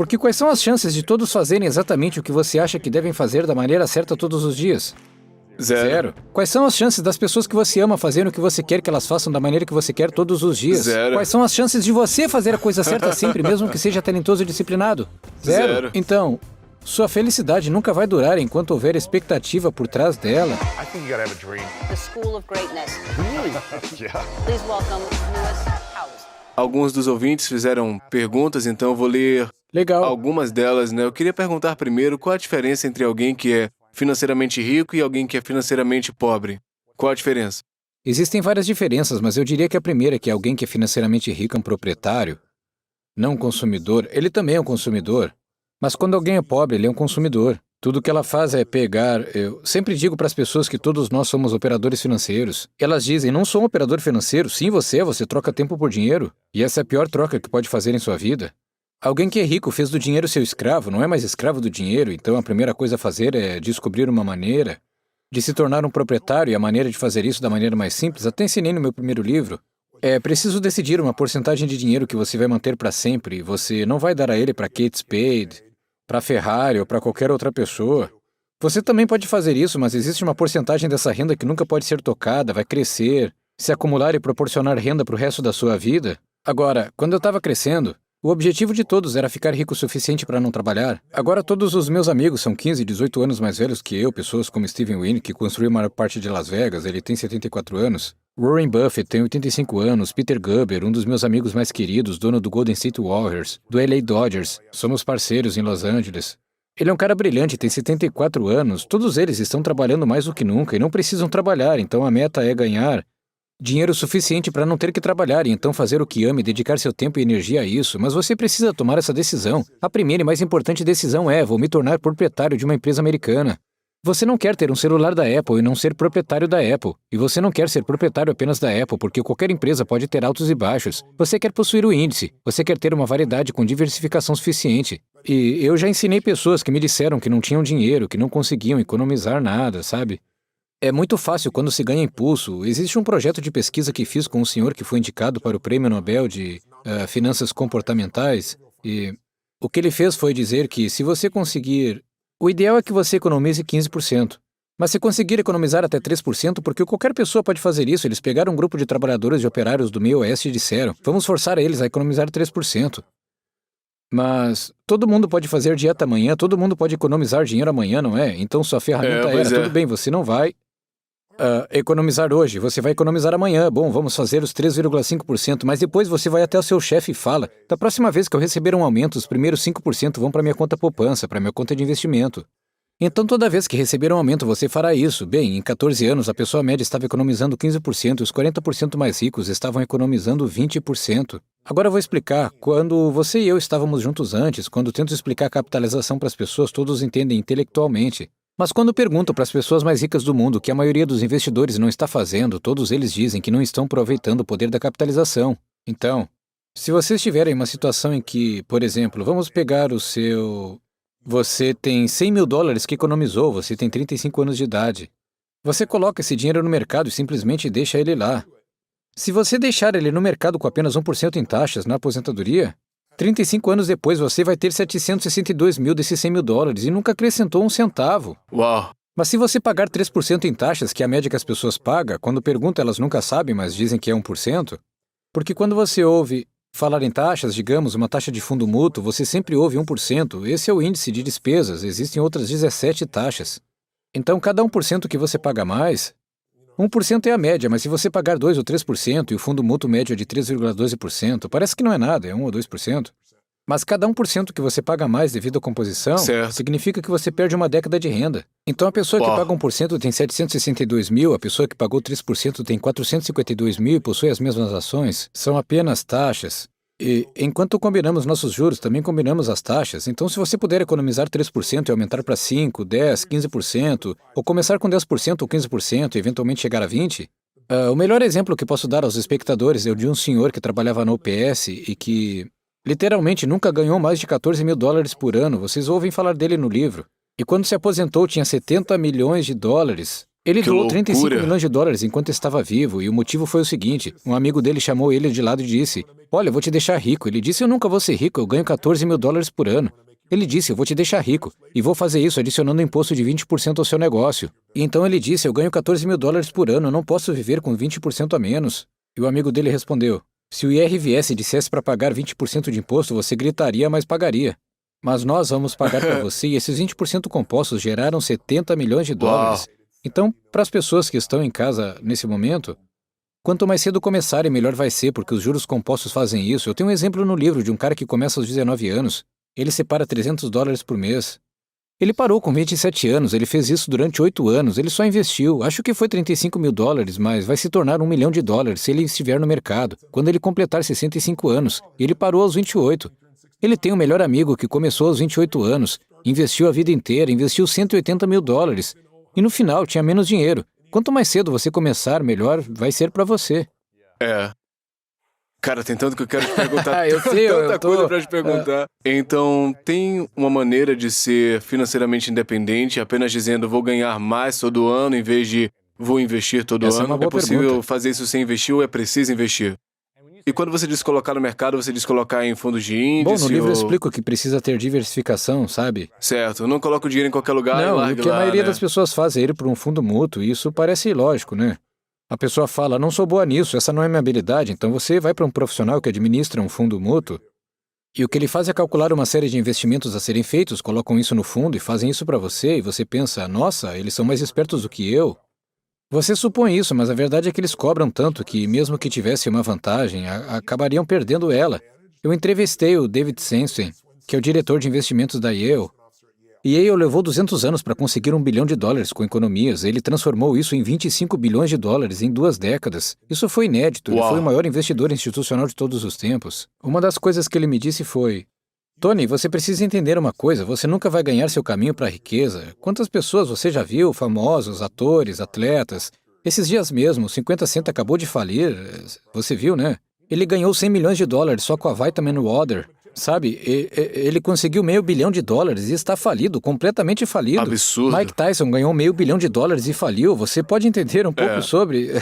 Porque quais são as chances de todos fazerem exatamente o que você acha que devem fazer da maneira certa todos os dias? Zero. Quais são as chances das pessoas que você ama fazerem o que você quer que elas façam da maneira que você quer todos os dias? Zero. Quais são as chances de você fazer a coisa certa sempre, mesmo que seja talentoso e disciplinado? Zero. Então, sua felicidade nunca vai durar enquanto houver expectativa por trás dela. I think you gotta have a dream. The School of Greatness. Yeah. Please welcome Lewis Howes. Alguns dos ouvintes fizeram perguntas, então eu vou ler Legal. algumas delas, né? Eu queria perguntar primeiro qual a diferença entre alguém que é financeiramente rico e alguém que é financeiramente pobre. Qual a diferença? Existem várias diferenças, mas eu diria que a primeira é que alguém que é financeiramente rico é um proprietário, não um consumidor. Ele também é um consumidor. Mas quando alguém é pobre, ele é um consumidor. Tudo que ela faz é pegar... Eu sempre digo para as pessoas que todos nós somos operadores financeiros. Elas dizem, não sou um operador financeiro. Sim, você troca tempo por dinheiro. E essa é a pior troca que pode fazer em sua vida. Alguém que é rico fez do dinheiro seu escravo, não é mais escravo do dinheiro. Então a primeira coisa a fazer é descobrir uma maneira de se tornar um proprietário, e a maneira de fazer isso da maneira mais simples, até ensinei no meu primeiro livro. É preciso decidir uma porcentagem de dinheiro que você vai manter para sempre. Você não vai dar a ele para Kate Spade, para Ferrari ou para qualquer outra pessoa. Você também pode fazer isso, mas existe uma porcentagem dessa renda que nunca pode ser tocada, vai crescer, se acumular e proporcionar renda para o resto da sua vida. Agora, quando eu estava crescendo, o objetivo de todos era ficar rico o suficiente para não trabalhar. Agora todos os meus amigos são 15 e 18 anos mais velhos que eu, pessoas como Steven Wynn, que construiu a maior parte de Las Vegas, ele tem 74 anos. Warren Buffett tem 85 anos, Peter Guber, um dos meus amigos mais queridos, dono do Golden State Warriors, do LA Dodgers, somos parceiros em Los Angeles. Ele é um cara brilhante, tem 74 anos, todos eles estão trabalhando mais do que nunca e não precisam trabalhar, então a meta é ganhar dinheiro suficiente para não ter que trabalhar e então fazer o que ama e dedicar seu tempo e energia a isso, mas você precisa tomar essa decisão. A primeira e mais importante decisão é, vou me tornar proprietário de uma empresa americana. Você não quer ter um celular da Apple e não ser proprietário da Apple. E você não quer ser proprietário apenas da Apple, porque qualquer empresa pode ter altos e baixos. Você quer possuir o índice. Você quer ter uma variedade com diversificação suficiente. E eu já ensinei pessoas que me disseram que não tinham dinheiro, que não conseguiam economizar nada, sabe? É muito fácil quando se ganha impulso. Existe um projeto de pesquisa que fiz com um senhor que foi indicado para o Prêmio Nobel de Finanças Comportamentais. E o que ele fez foi dizer que se você conseguir... O ideal é que você economize 15%. Mas se conseguir economizar até 3%, porque qualquer pessoa pode fazer isso, eles pegaram um grupo de trabalhadores e operários do meio oeste e disseram, vamos forçar eles a economizar 3%. Mas todo mundo pode fazer dieta amanhã, todo mundo pode economizar dinheiro amanhã, não é? Então sua ferramenta tudo bem, você não vai economizar hoje, você vai economizar amanhã. Bom, vamos fazer os 3,5%, mas depois você vai até o seu chefe e fala, da próxima vez que eu receber um aumento, os primeiros 5% vão para minha conta poupança, para minha conta de investimento. Então toda vez que receber um aumento, você fará isso. Bem, em 14 anos, a pessoa média estava economizando 15% e os 40% mais ricos estavam economizando 20%. Agora eu vou explicar. Quando você e eu estávamos juntos antes, quando tento explicar a capitalização para as pessoas, todos entendem intelectualmente. Mas quando pergunto para as pessoas mais ricas do mundo o que a maioria dos investidores não está fazendo, todos eles dizem que não estão aproveitando o poder da capitalização. Então, se você estiver em uma situação em que, por exemplo, vamos pegar o seu... Você tem $100 mil que economizou, você tem 35 anos de idade. Você coloca esse dinheiro no mercado e simplesmente deixa ele lá. Se você deixar ele no mercado com apenas 1% em taxas na aposentadoria, 35 anos depois você vai ter 762 mil desses $100 mil e nunca acrescentou um centavo. Uau! Mas se você pagar 3% em taxas, que é a média que as pessoas pagam, quando perguntam elas nunca sabem, mas dizem que é 1%, porque quando você ouve falar em taxas, digamos, uma taxa de fundo mútuo, você sempre ouve 1%, esse é o índice de despesas, existem outras 17 taxas. Então cada 1% que você paga mais, 1% é a média, mas se você pagar 2 ou 3% e o fundo mútuo médio é de 3,12%, parece que não é nada, é 1 ou 2%. Mas cada 1% que você paga mais devido à composição, significa que você perde uma década de renda. Então a pessoa que paga 1% tem 762 mil, a pessoa que pagou 3% tem 452 mil e possui as mesmas ações. São apenas taxas. E enquanto combinamos nossos juros, também combinamos as taxas. Então se você puder economizar 3% e aumentar para 5%, 10%, 15%, ou começar com 10% ou 15% e eventualmente chegar a 20%, o melhor exemplo que posso dar aos espectadores é o de um senhor que trabalhava na UPS e que literalmente nunca ganhou mais de $14 mil por ano. Vocês ouvem falar dele no livro. E quando se aposentou tinha $70 milhões. Ele Que doou 35 loucura. milhões de dólares enquanto estava vivo, e o motivo foi o seguinte: um amigo dele chamou ele de lado e disse: "Olha, eu vou te deixar rico." Ele disse: "Eu nunca vou ser rico, eu ganho 14 mil dólares por ano." Ele disse: "Eu vou te deixar rico, e vou fazer isso adicionando um imposto de 20% ao seu negócio." E então ele disse: "Eu ganho 14 mil dólares por ano, eu não posso viver com 20% a menos." E o amigo dele respondeu: "Se o IR viesse e dissesse para pagar 20% de imposto, você gritaria, mas pagaria. Mas nós vamos pagar para você, e esses 20% compostos geraram 70 milhões de dólares. Então, para as pessoas que estão em casa nesse momento, quanto mais cedo começarem, melhor vai ser, porque os juros compostos fazem isso. Eu tenho um exemplo no livro de um cara que começa aos 19 anos. Ele separa 300 dólares por mês. Ele parou com 27 anos, ele fez isso durante 8 anos, ele só investiu. Acho que foi 35 mil dólares, mas vai se tornar 1 milhão de dólares se ele estiver no mercado, quando ele completar 65 anos. E ele parou aos 28. Ele tem um melhor amigo que começou aos 28 anos, investiu a vida inteira, investiu 180 mil dólares. E no final tinha menos dinheiro. Quanto mais cedo você começar, melhor vai ser para você. É. Cara, tem tanto que eu quero te perguntar. Eu sei, tanta eu tô... coisa pra te perguntar. Então, tem uma maneira de ser financeiramente independente, apenas dizendo vou ganhar mais todo ano, em vez de vou investir todo Essa é ano? uma boa possível pergunta. fazer isso sem investir ou é preciso investir? E quando você diz colocar no mercado, você diz colocar em fundos de Bom, índice no livro eu ou... explico que precisa ter diversificação, sabe? Certo, não coloca o dinheiro em qualquer lugar e Não, o largue que a lá, maioria né? das pessoas faz é ir para um fundo mútuo, e isso parece ilógico, né? A pessoa fala: "Não sou boa nisso, essa não é minha habilidade." Então você vai para um profissional que administra um fundo mútuo, e o que ele faz é calcular uma série de investimentos a serem feitos, colocam isso no fundo e fazem isso para você, e você pensa: "Nossa, eles são mais espertos do que eu." Você supõe isso, mas a verdade é que eles cobram tanto que, mesmo que tivesse uma vantagem, acabariam perdendo ela. Eu entrevistei o David Sensen, que é o diretor de investimentos da Yale. E Yale levou 200 anos para conseguir 1 bilhão de dólares com economias. Ele transformou isso em 25 bilhões de dólares em 2 décadas. Isso foi inédito. Ele Uau. foi o maior investidor institucional de todos os tempos. Uma das coisas que ele me disse foi: "Tony, você precisa entender uma coisa, você nunca vai ganhar seu caminho para a riqueza. Quantas pessoas você já viu, famosos, atores, atletas? Esses dias mesmo, o 50 Cent acabou de falir, você viu, né? Ele ganhou 100 milhões de dólares só com a Vitamin Water. Sabe, ele conseguiu $500 milhão e está falido, completamente falido. Absurdo. Mike Tyson ganhou $500 milhão e faliu. Você pode entender um pouco sobre...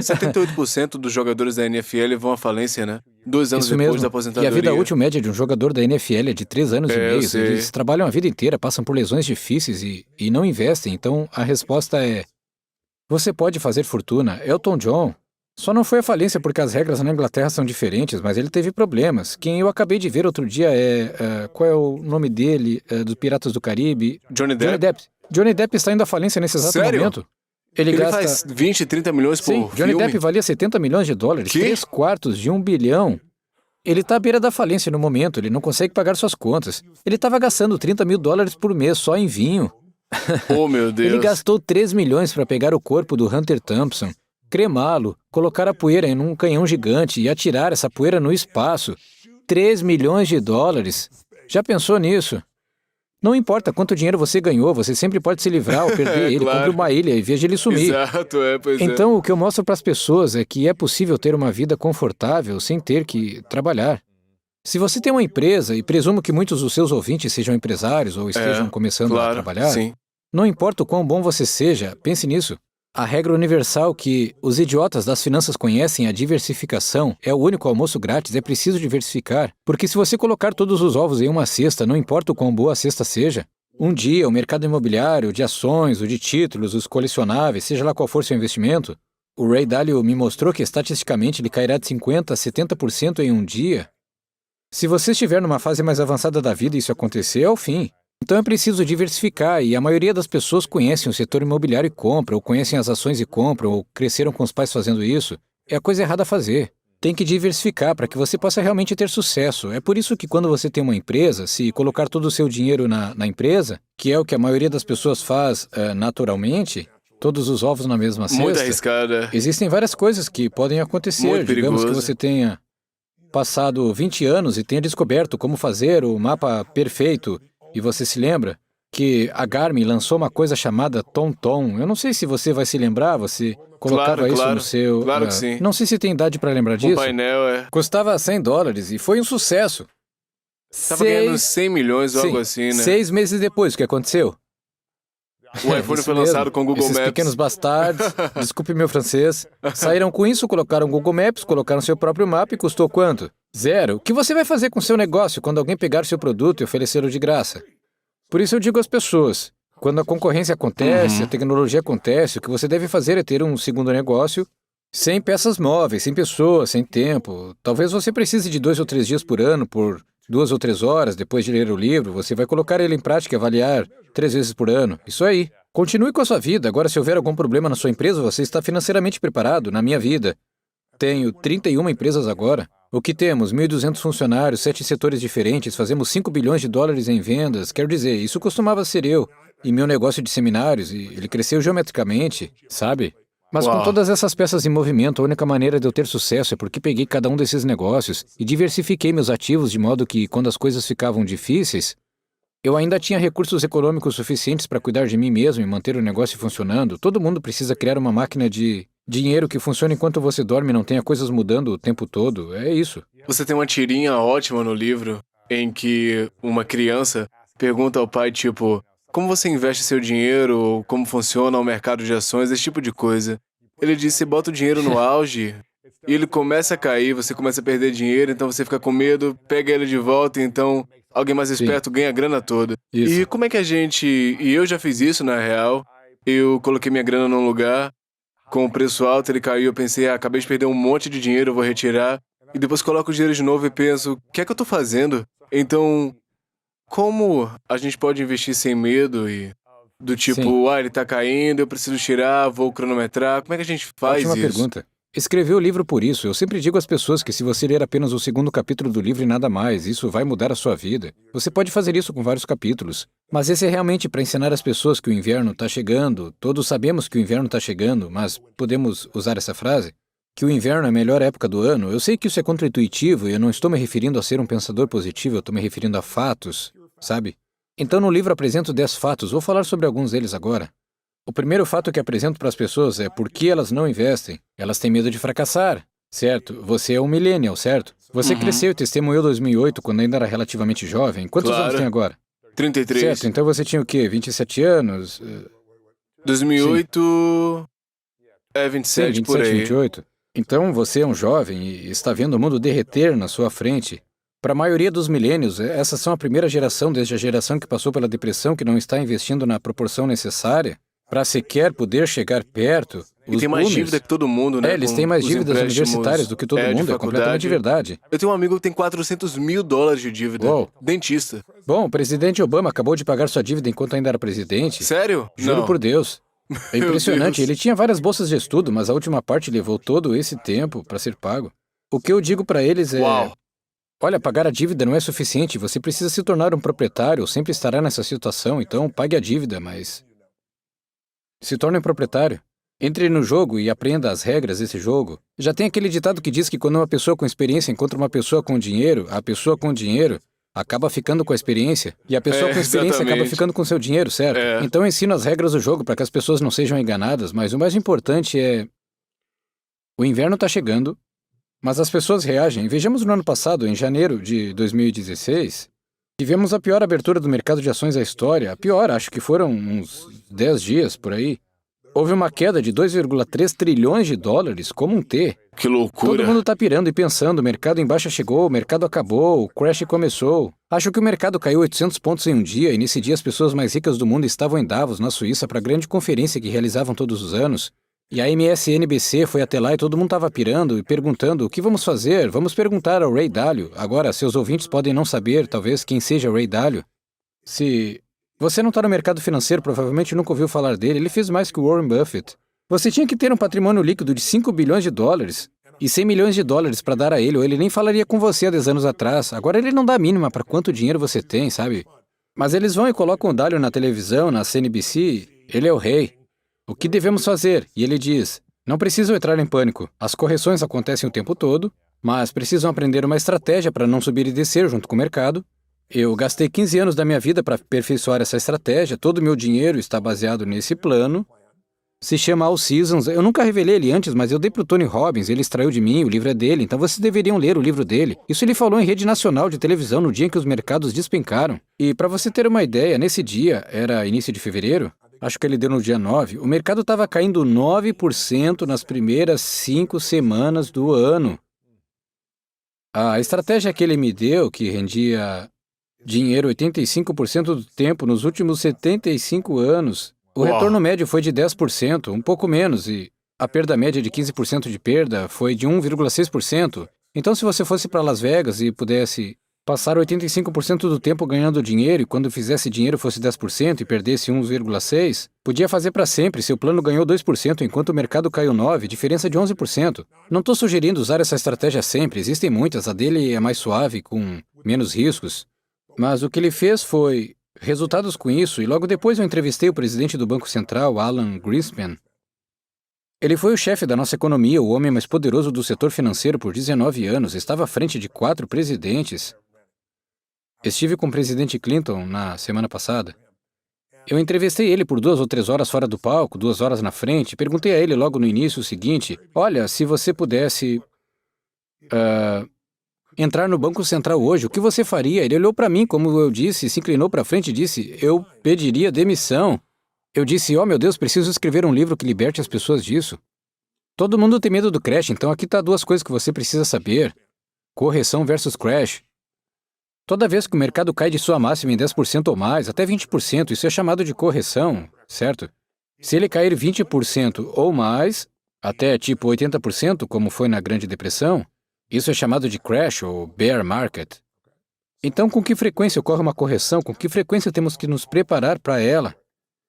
78% dos jogadores da NFL vão à falência, né? 2 anos Isso depois mesmo. da E aposentadoria. a vida útil média de um jogador da NFL é de 3 anos e Eu meio. sei. Eles trabalham a vida inteira, passam por lesões difíceis e não investem. Então, a resposta é: você pode fazer fortuna. Elton John só não foi à falência porque as regras na Inglaterra são diferentes, mas ele teve problemas. Quem eu acabei de ver outro dia qual é o nome dele, dos Piratas do Caribe? Johnny Depp? Johnny Depp está indo à falência nesse exato Sério? momento. Ele gasta... faz 20, 30 milhões por Sim, Johnny filme? Depp valia 70 milhões de dólares, Que? 3/4 de 1 bilhão. Ele está à beira da falência no momento, ele não consegue pagar suas contas. Ele estava gastando 30 mil dólares por mês só em vinho. Oh, meu Deus. Ele gastou 3 milhões para pegar o corpo do Hunter Thompson, cremá-lo, colocar a poeira em um canhão gigante e atirar essa poeira no espaço. 3 milhões de dólares. Já pensou nisso? Não importa quanto dinheiro você ganhou, você sempre pode se livrar ou perder ele. Claro. Compre uma ilha e veja ele sumir. Exato, pois é. Então, o que eu mostro para as pessoas é que é possível ter uma vida confortável sem ter que trabalhar. Se você tem uma empresa, e presumo que muitos dos seus ouvintes sejam empresários ou estejam começando a trabalhar, sim. não importa o quão bom você seja, pense nisso. A regra universal que os idiotas das finanças conhecem, a diversificação, é o único almoço grátis, é preciso diversificar. Porque se você colocar todos os ovos em uma cesta, não importa o quão boa a cesta seja, um dia o mercado imobiliário, de ações, o de títulos, os colecionáveis, seja lá qual for seu investimento, o Ray Dalio me mostrou que estatisticamente ele cairá de 50% a 70% em um dia. Se você estiver numa fase mais avançada da vida e isso acontecer, é o fim. Então é preciso diversificar, e a maioria das pessoas conhecem o setor imobiliário e compram, ou conhecem as ações e compram, ou cresceram com os pais fazendo isso. É a coisa errada a fazer. Tem que diversificar para que você possa realmente ter sucesso. É por isso que quando você tem uma empresa, se colocar todo o seu dinheiro na empresa, que é o que a maioria das pessoas faz naturalmente, todos os ovos na mesma cesta... Muito arriscada. Existem várias coisas que podem acontecer. Muito Digamos que perigoso. você tenha passado 20 anos e tenha descoberto como fazer o mapa perfeito. E você se lembra que a Garmin lançou uma coisa chamada TomTom. Eu não sei se você vai se lembrar, você colocava isso no seu... Claro que sim. Não sei se tem idade para lembrar disso. O painel Custava $100 e foi um sucesso. Tava ganhando 100 milhões ou algo assim, né? 6 meses depois, o que aconteceu? O iPhone Isso foi mesmo. lançado com o Google Esses Maps. pequenos bastardos, desculpe meu francês, saíram com isso, colocaram o Google Maps, colocaram seu próprio mapa e custou quanto? Zero. O que você vai fazer com seu negócio quando alguém pegar seu produto e oferecê-lo de graça? Por isso eu digo às pessoas, quando a concorrência acontece, a tecnologia acontece, o que você deve fazer é ter um segundo negócio sem peças móveis, sem pessoas, sem tempo. Talvez você precise de 2 ou 3 dias por ano, por 2 ou 3 horas, depois de ler o livro, você vai colocar ele em prática e avaliar 3 vezes por ano. Isso aí. Continue com a sua vida. Agora, se houver algum problema na sua empresa, você está financeiramente preparado. Na minha vida, tenho 31 empresas agora. O que temos? 1.200 funcionários, 7 setores diferentes, fazemos 5 bilhões de dólares em vendas. Quero dizer, isso costumava ser eu. E meu negócio de seminários, e ele cresceu geometricamente, sabe? Mas com Uau. todas essas peças em movimento, a única maneira de eu ter sucesso é porque peguei cada um desses negócios e diversifiquei meus ativos de modo que, quando as coisas ficavam difíceis, eu ainda tinha recursos econômicos suficientes para cuidar de mim mesmo e manter o negócio funcionando. Todo mundo precisa criar uma máquina de dinheiro que funcione enquanto você dorme e não tenha coisas mudando o tempo todo. É isso. Você tem uma tirinha ótima no livro em que uma criança pergunta ao pai, tipo, como você investe seu dinheiro, ou como funciona o mercado de ações, esse tipo de coisa. Ele diz, você bota o dinheiro no auge e ele começa a cair, você começa a perder dinheiro, então você fica com medo, pega ele de volta, então alguém mais esperto ganha a grana toda. Isso. E como é que a gente... E eu já fiz isso, na real. Eu coloquei minha grana num lugar, com o preço alto, ele caiu, eu pensei, acabei de perder um monte de dinheiro, eu vou retirar. E depois coloco o dinheiro de novo e penso, o que é que eu tô fazendo? Então, como a gente pode investir sem medo e... Do tipo, Sim. ele tá caindo, eu preciso tirar, vou cronometrar. Como é que a gente faz Ótima isso? pergunta. Escrevi o livro por isso. Eu sempre digo às pessoas que se você ler apenas o segundo capítulo do livro e nada mais, isso vai mudar a sua vida. Você pode fazer isso com vários capítulos. Mas esse é realmente para ensinar as pessoas que o inverno está chegando. Todos sabemos que o inverno está chegando, mas podemos usar essa frase? Que o inverno é a melhor época do ano. Eu sei que isso é contraintuitivo e eu não estou me referindo a ser um pensador positivo, eu estou me referindo a fatos, sabe? Então no livro apresento 10 fatos, vou falar sobre alguns deles agora. O primeiro fato que apresento para as pessoas é por que elas não investem. Elas têm medo de fracassar, certo? Você é um millennial, certo? Você cresceu e testemunhou 2008 quando ainda era relativamente jovem. Quantos Claro. anos tem agora? 33. Certo, então você tinha o quê? 27 anos? 2008... É, Sim, 27 por 27, aí. 28. Então você é um jovem e está vendo o mundo derreter na sua frente. Para a maioria dos milênios, essas são a primeira geração desde a geração que passou pela depressão que não está investindo na proporção necessária para sequer poder chegar perto. E Os tem mais boomers, dívida que todo mundo, né? eles com têm mais os dívidas empréstimos, universitárias do que todo de mundo, é completamente faculdade. verdade. Eu tenho um amigo que tem 400 mil dólares de dívida. Uou. Dentista. Bom, o presidente Obama acabou de pagar sua dívida enquanto ainda era presidente. Sério? Juro Não. por Deus. É Meu impressionante, Deus. ele tinha várias bolsas de estudo, mas a última parte levou todo esse tempo para ser pago. O que eu digo para eles é... Uau. Olha, pagar a dívida não é suficiente, você precisa se tornar um proprietário, ou sempre estará nessa situação, então pague a dívida, mas... se torne um proprietário. Entre no jogo e aprenda as regras desse jogo. Já tem aquele ditado que diz que quando uma pessoa com experiência encontra uma pessoa com dinheiro, a pessoa com dinheiro acaba ficando com a experiência, e a pessoa com experiência acaba exatamente. ficando com seu dinheiro, certo? É. Então eu ensino as regras do jogo para que as pessoas não sejam enganadas, mas o mais importante é... o inverno está chegando, mas as pessoas reagem. Vejamos no ano passado, em janeiro de 2016, tivemos a pior abertura do mercado de ações da história. A pior, acho que foram uns 10 dias por aí. Houve uma queda de 2,3 trilhões de dólares, como um T. Que loucura. Todo mundo está pirando e pensando, o mercado em baixa chegou, o mercado acabou, o crash começou. Acho que o mercado caiu 800 pontos em um dia, e nesse dia as pessoas mais ricas do mundo estavam em Davos, na Suíça, para a grande conferência que realizavam todos os anos. E a MSNBC foi até lá e todo mundo estava pirando e perguntando, o que vamos fazer? Vamos perguntar ao Ray Dalio. Agora, seus ouvintes podem não saber, talvez, quem seja Ray Dalio. Se você não está no mercado financeiro, provavelmente nunca ouviu falar dele, ele fez mais que o Warren Buffett. Você tinha que ter um patrimônio líquido de 5 bilhões de dólares e 100 milhões de dólares para dar a ele, ou ele nem falaria com você há 10 anos atrás. Agora ele não dá a mínima para quanto dinheiro você tem, sabe? Mas eles vão e colocam o Dalio na televisão, na CNBC, ele é o rei. O que devemos fazer? E ele diz, não precisam entrar em pânico. As correções acontecem o tempo todo, mas precisam aprender uma estratégia para não subir e descer junto com o mercado. Eu gastei 15 anos da minha vida para aperfeiçoar essa estratégia, todo o meu dinheiro está baseado nesse plano. Se chama All Seasons, eu nunca revelei ele antes, mas eu dei para o Tony Robbins, ele extraiu de mim, o livro é dele, então vocês deveriam ler o livro dele. Isso ele falou em rede nacional de televisão no dia em que os mercados despencaram. E para você ter uma ideia, nesse dia, era início de fevereiro, acho que ele deu no dia 9, o mercado estava caindo 9% nas primeiras 5 semanas do ano. A estratégia que ele me deu, que rendia dinheiro 85% do tempo nos últimos 75 anos, o Uau. retorno médio foi de 10%, um pouco menos, e a perda média de 15% de perda foi de 1,6%. Então, se você fosse para Las Vegas e pudesse passar 85% do tempo ganhando dinheiro e quando fizesse dinheiro fosse 10% e perdesse 1,6%, podia fazer para sempre. Seu plano ganhou 2% enquanto o mercado caiu 9%, diferença de 11%. Não estou sugerindo usar essa estratégia sempre, existem muitas, a dele é mais suave, com menos riscos. Mas o que ele fez foi resultados com isso, e logo depois eu entrevistei o presidente do Banco Central, Alan Greenspan. Ele foi o chefe da nossa economia, o homem mais poderoso do setor financeiro por 19 anos, estava à frente de 4 presidentes. Estive com o presidente Clinton na semana passada. Eu entrevistei ele por 2 ou 3 horas fora do palco, 2 horas na frente, perguntei a ele logo no início o seguinte: olha, se você pudesse entrar no Banco Central hoje, o que você faria? Ele olhou para mim, como eu disse, se inclinou para frente e disse: eu pediria demissão. Eu disse: oh meu Deus, preciso escrever um livro que liberte as pessoas disso. Todo mundo tem medo do crash, então aqui está 2 coisas que você precisa saber. Correção versus crash. Toda vez que o mercado cai de sua máxima em 10% ou mais, até 20%, isso é chamado de correção, certo? Se ele cair 20% ou mais, até tipo 80%, como foi na Grande Depressão, isso é chamado de crash ou bear market. Então, com que frequência ocorre uma correção? Com que frequência temos que nos preparar para ela?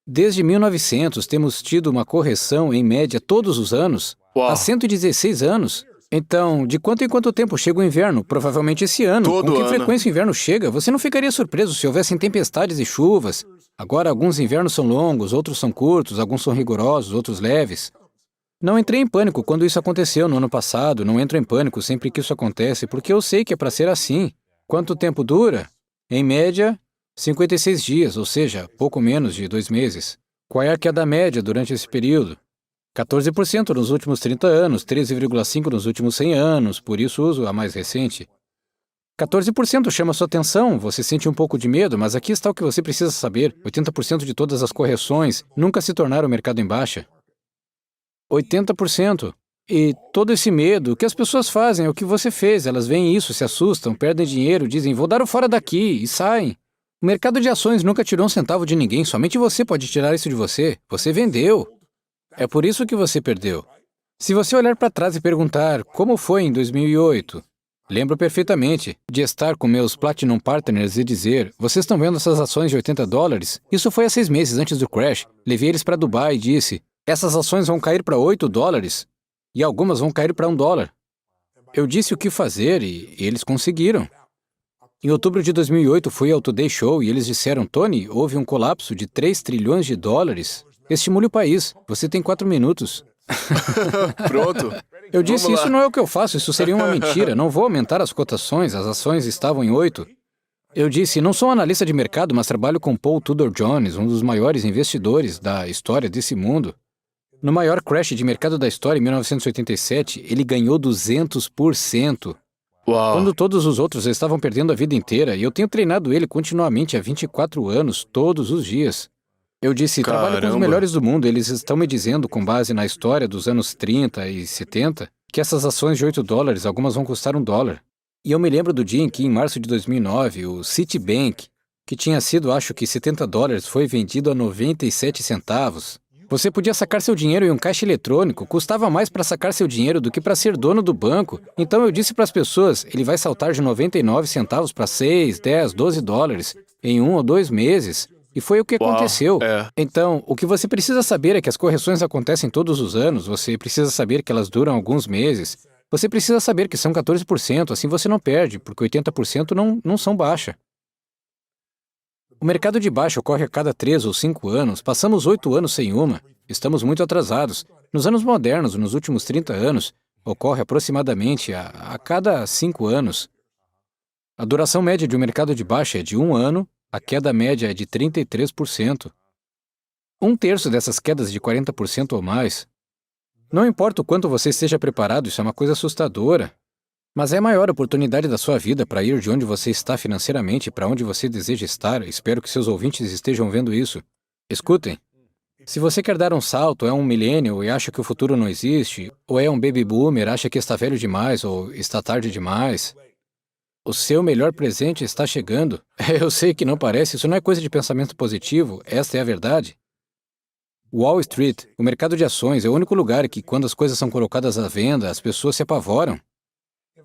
Desde 1900, temos tido uma correção, em média, todos os anos, Uau. há 116 anos. Então, de quanto em quanto tempo chega o inverno? Provavelmente esse ano. Todo Com que ano. frequência o inverno chega? Você não ficaria surpreso se houvessem tempestades e chuvas. Agora, alguns invernos são longos, outros são curtos, alguns são rigorosos, outros leves. Não entrei em pânico quando isso aconteceu no ano passado, não entro em pânico sempre que isso acontece, porque eu sei que é para ser assim. Quanto tempo dura? Em média, 56 dias, ou seja, pouco menos de 2 meses. Qual é a queda média durante esse período? 14% nos últimos 30 anos, 13,5% nos últimos 100 anos, por isso uso a mais recente. 14% chama sua atenção, você sente um pouco de medo, mas aqui está o que você precisa saber. 80% de todas as correções nunca se tornaram mercado em baixa. 80%. E todo esse medo, o que as pessoas fazem é o que você fez, elas veem isso, se assustam, perdem dinheiro, dizem, vou dar o fora daqui, e saem. O mercado de ações nunca tirou um centavo de ninguém, somente você pode tirar isso de você. Você vendeu. É por isso que você perdeu. Se você olhar para trás e perguntar como foi em 2008, lembro perfeitamente de estar com meus Platinum Partners e dizer, vocês estão vendo essas ações de $80? Isso foi há 6 meses antes do crash. Levei eles para Dubai e disse, essas ações vão cair para $8 e algumas vão cair para $1. Eu disse o que fazer e eles conseguiram. Em outubro de 2008 fui ao Today Show e eles disseram, Tony, houve um colapso de $3 trilhões. Estimule o país. Você tem 4 minutos. Pronto. Eu disse, Vamos lá. isso não é o que eu faço, isso seria uma mentira. Não vou aumentar as cotações, as ações estavam em 8. Eu disse, não sou analista de mercado, mas trabalho com Paul Tudor Jones, um dos maiores investidores da história desse mundo. No maior crash de mercado da história, em 1987, ele ganhou 200%. Uau. Quando todos os outros estavam perdendo a vida inteira, e eu tenho treinado ele continuamente há 24 anos, todos os dias. Eu disse, trabalho com os Caramba. melhores do mundo, eles estão me dizendo, com base na história dos anos 30 e 70, que essas ações de $8, algumas vão custar $1. E eu me lembro do dia em que, em março de 2009, o Citibank, que tinha sido, acho que $70, foi vendido a 97 centavos. Você podia sacar seu dinheiro em um caixa eletrônico, custava mais para sacar seu dinheiro do que para ser dono do banco. Então eu disse para as pessoas, ele vai saltar de 99 centavos para 6, 10, $12 em 1 ou 2 meses. E foi o que Uau, aconteceu. é. Então, o que você precisa saber é que as correções acontecem todos os anos, você precisa saber que elas duram alguns meses, você precisa saber que são 14%, assim você não perde, porque 80% não são baixa. O mercado de baixa ocorre a cada 3 ou 5 anos, passamos 8 anos sem uma, estamos muito atrasados. Nos anos modernos, nos últimos 30 anos, ocorre aproximadamente a cada 5 anos. A duração média de um mercado de baixa é de 1 ano, a queda média é de 33%. 1/3 dessas quedas de 40% ou mais. Não importa o quanto você esteja preparado, isso é uma coisa assustadora. Mas é a maior oportunidade da sua vida para ir de onde você está financeiramente para onde você deseja estar. Espero que seus ouvintes estejam vendo isso. Escutem. Se você quer dar um salto, é um millennial e acha que o futuro não existe, ou é um baby boomer, acha que está velho demais ou está tarde demais, o seu melhor presente está chegando. Eu sei que não parece, isso não é coisa de pensamento positivo, esta é a verdade. Wall Street, o mercado de ações, é o único lugar que, quando as coisas são colocadas à venda, as pessoas se apavoram.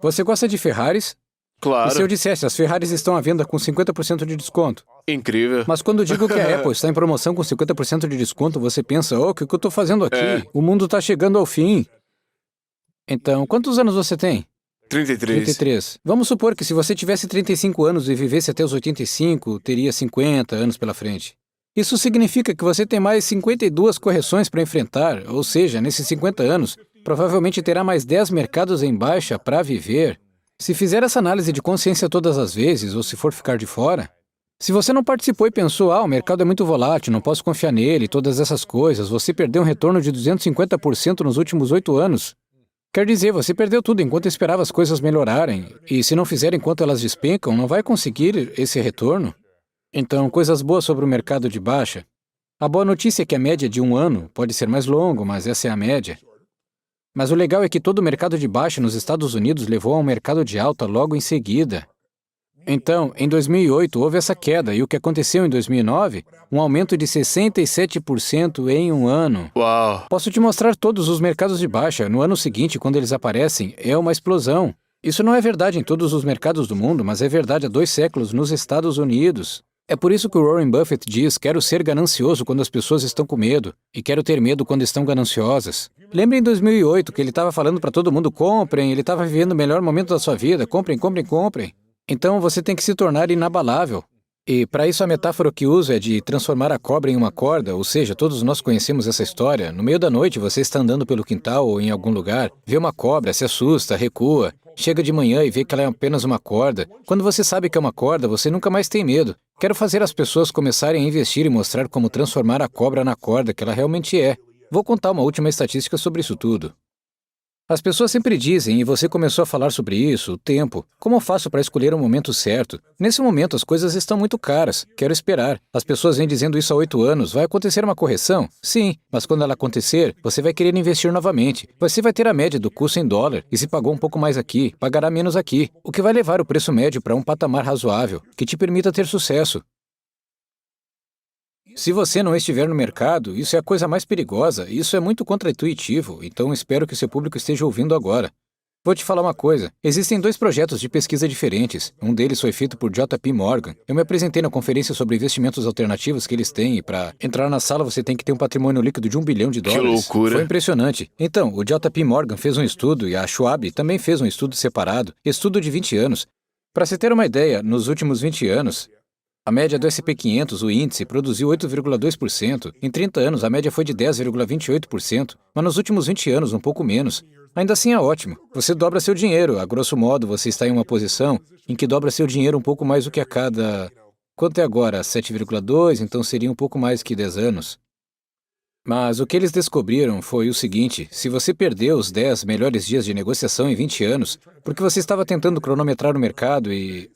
Você gosta de Ferraris? E se eu Claro. dissesse, as Ferraris estão à venda com 50% de desconto? Incrível. Mas quando digo que a Apple está em promoção com 50% de desconto, você pensa, oh, o que eu estou fazendo aqui? É. O mundo está chegando ao fim. Então, quantos anos você tem? 33. 33. Vamos supor que se você tivesse 35 anos e vivesse até os 85, teria 50 anos pela frente. Isso significa que você tem mais 52 correções para enfrentar, ou seja, nesses 50 anos, provavelmente terá mais 10 mercados em baixa para viver. Se fizer essa análise de consciência todas as vezes, ou se for ficar de fora, se você não participou e pensou, o mercado é muito volátil, não posso confiar nele, todas essas coisas, você perdeu um retorno de 250% nos últimos 8 anos. Quer dizer, você perdeu tudo enquanto esperava as coisas melhorarem, e se não fizer enquanto elas despencam, não vai conseguir esse retorno. Então, coisas boas sobre o mercado de baixa. A boa notícia é que a média de um ano pode ser mais longo, mas essa é a média. Mas o legal é que todo o mercado de baixa nos Estados Unidos levou a um mercado de alta logo em seguida. Então, em 2008 houve essa queda, e o que aconteceu em 2009? Um aumento de 67% em um ano. Uau. Posso te mostrar todos os mercados de baixa. No ano seguinte, quando eles aparecem, é uma explosão. Isso não é verdade em todos os mercados do mundo, mas é verdade há 2 séculos nos Estados Unidos. É por isso que o Warren Buffett diz, quero ser ganancioso quando as pessoas estão com medo, e quero ter medo quando estão gananciosas. Lembra em 2008 que ele estava falando para todo mundo, comprem, ele estava vivendo o melhor momento da sua vida, comprem, comprem, comprem. Então você tem que se tornar inabalável. E para isso a metáfora que uso é de transformar a cobra em uma corda, ou seja, todos nós conhecemos essa história. No meio da noite você está andando pelo quintal ou em algum lugar, vê uma cobra, se assusta, recua, chega de manhã e vê que ela é apenas uma corda. Quando você sabe que é uma corda, você nunca mais tem medo. Quero fazer as pessoas começarem a investir e mostrar como transformar a cobra na corda que ela realmente é. Vou contar uma última estatística sobre isso tudo. As pessoas sempre dizem, e você começou a falar sobre isso, o tempo. Como eu faço para escolher o momento certo? Nesse momento as coisas estão muito caras. Quero esperar. As pessoas vêm dizendo isso há 8 anos. Vai acontecer uma correção? Sim, mas quando ela acontecer, você vai querer investir novamente. Você vai ter a média do custo em dólar, e se pagou um pouco mais aqui, pagará menos aqui. O que vai levar o preço médio para um patamar razoável, que te permita ter sucesso. Se você não estiver no mercado, isso é a coisa mais perigosa, isso é muito contraintuitivo, então espero que seu público esteja ouvindo agora. Vou te falar uma coisa, existem 2 projetos de pesquisa diferentes, um deles foi feito por JP Morgan. Eu me apresentei na conferência sobre investimentos alternativos que eles têm e para entrar na sala você tem que ter um patrimônio líquido de $1 bilhão. Que loucura. Foi impressionante. Então, o JP Morgan fez um estudo e a Schwab também fez um estudo separado, estudo de 20 anos. Para se ter uma ideia, nos últimos 20 anos, a média do S&P 500, o índice, produziu 8,2%. Em 30 anos, a média foi de 10,28%, mas nos últimos 20 anos, um pouco menos. Ainda assim é ótimo. Você dobra seu dinheiro. A grosso modo, você está em uma posição em que dobra seu dinheiro um pouco mais do que a cada... Quanto é agora? 7,2, então seria um pouco mais que 10 anos. Mas o que eles descobriram foi o seguinte, se você perdeu os 10 melhores dias de negociação em 20 anos, porque você estava tentando cronometrar o mercado e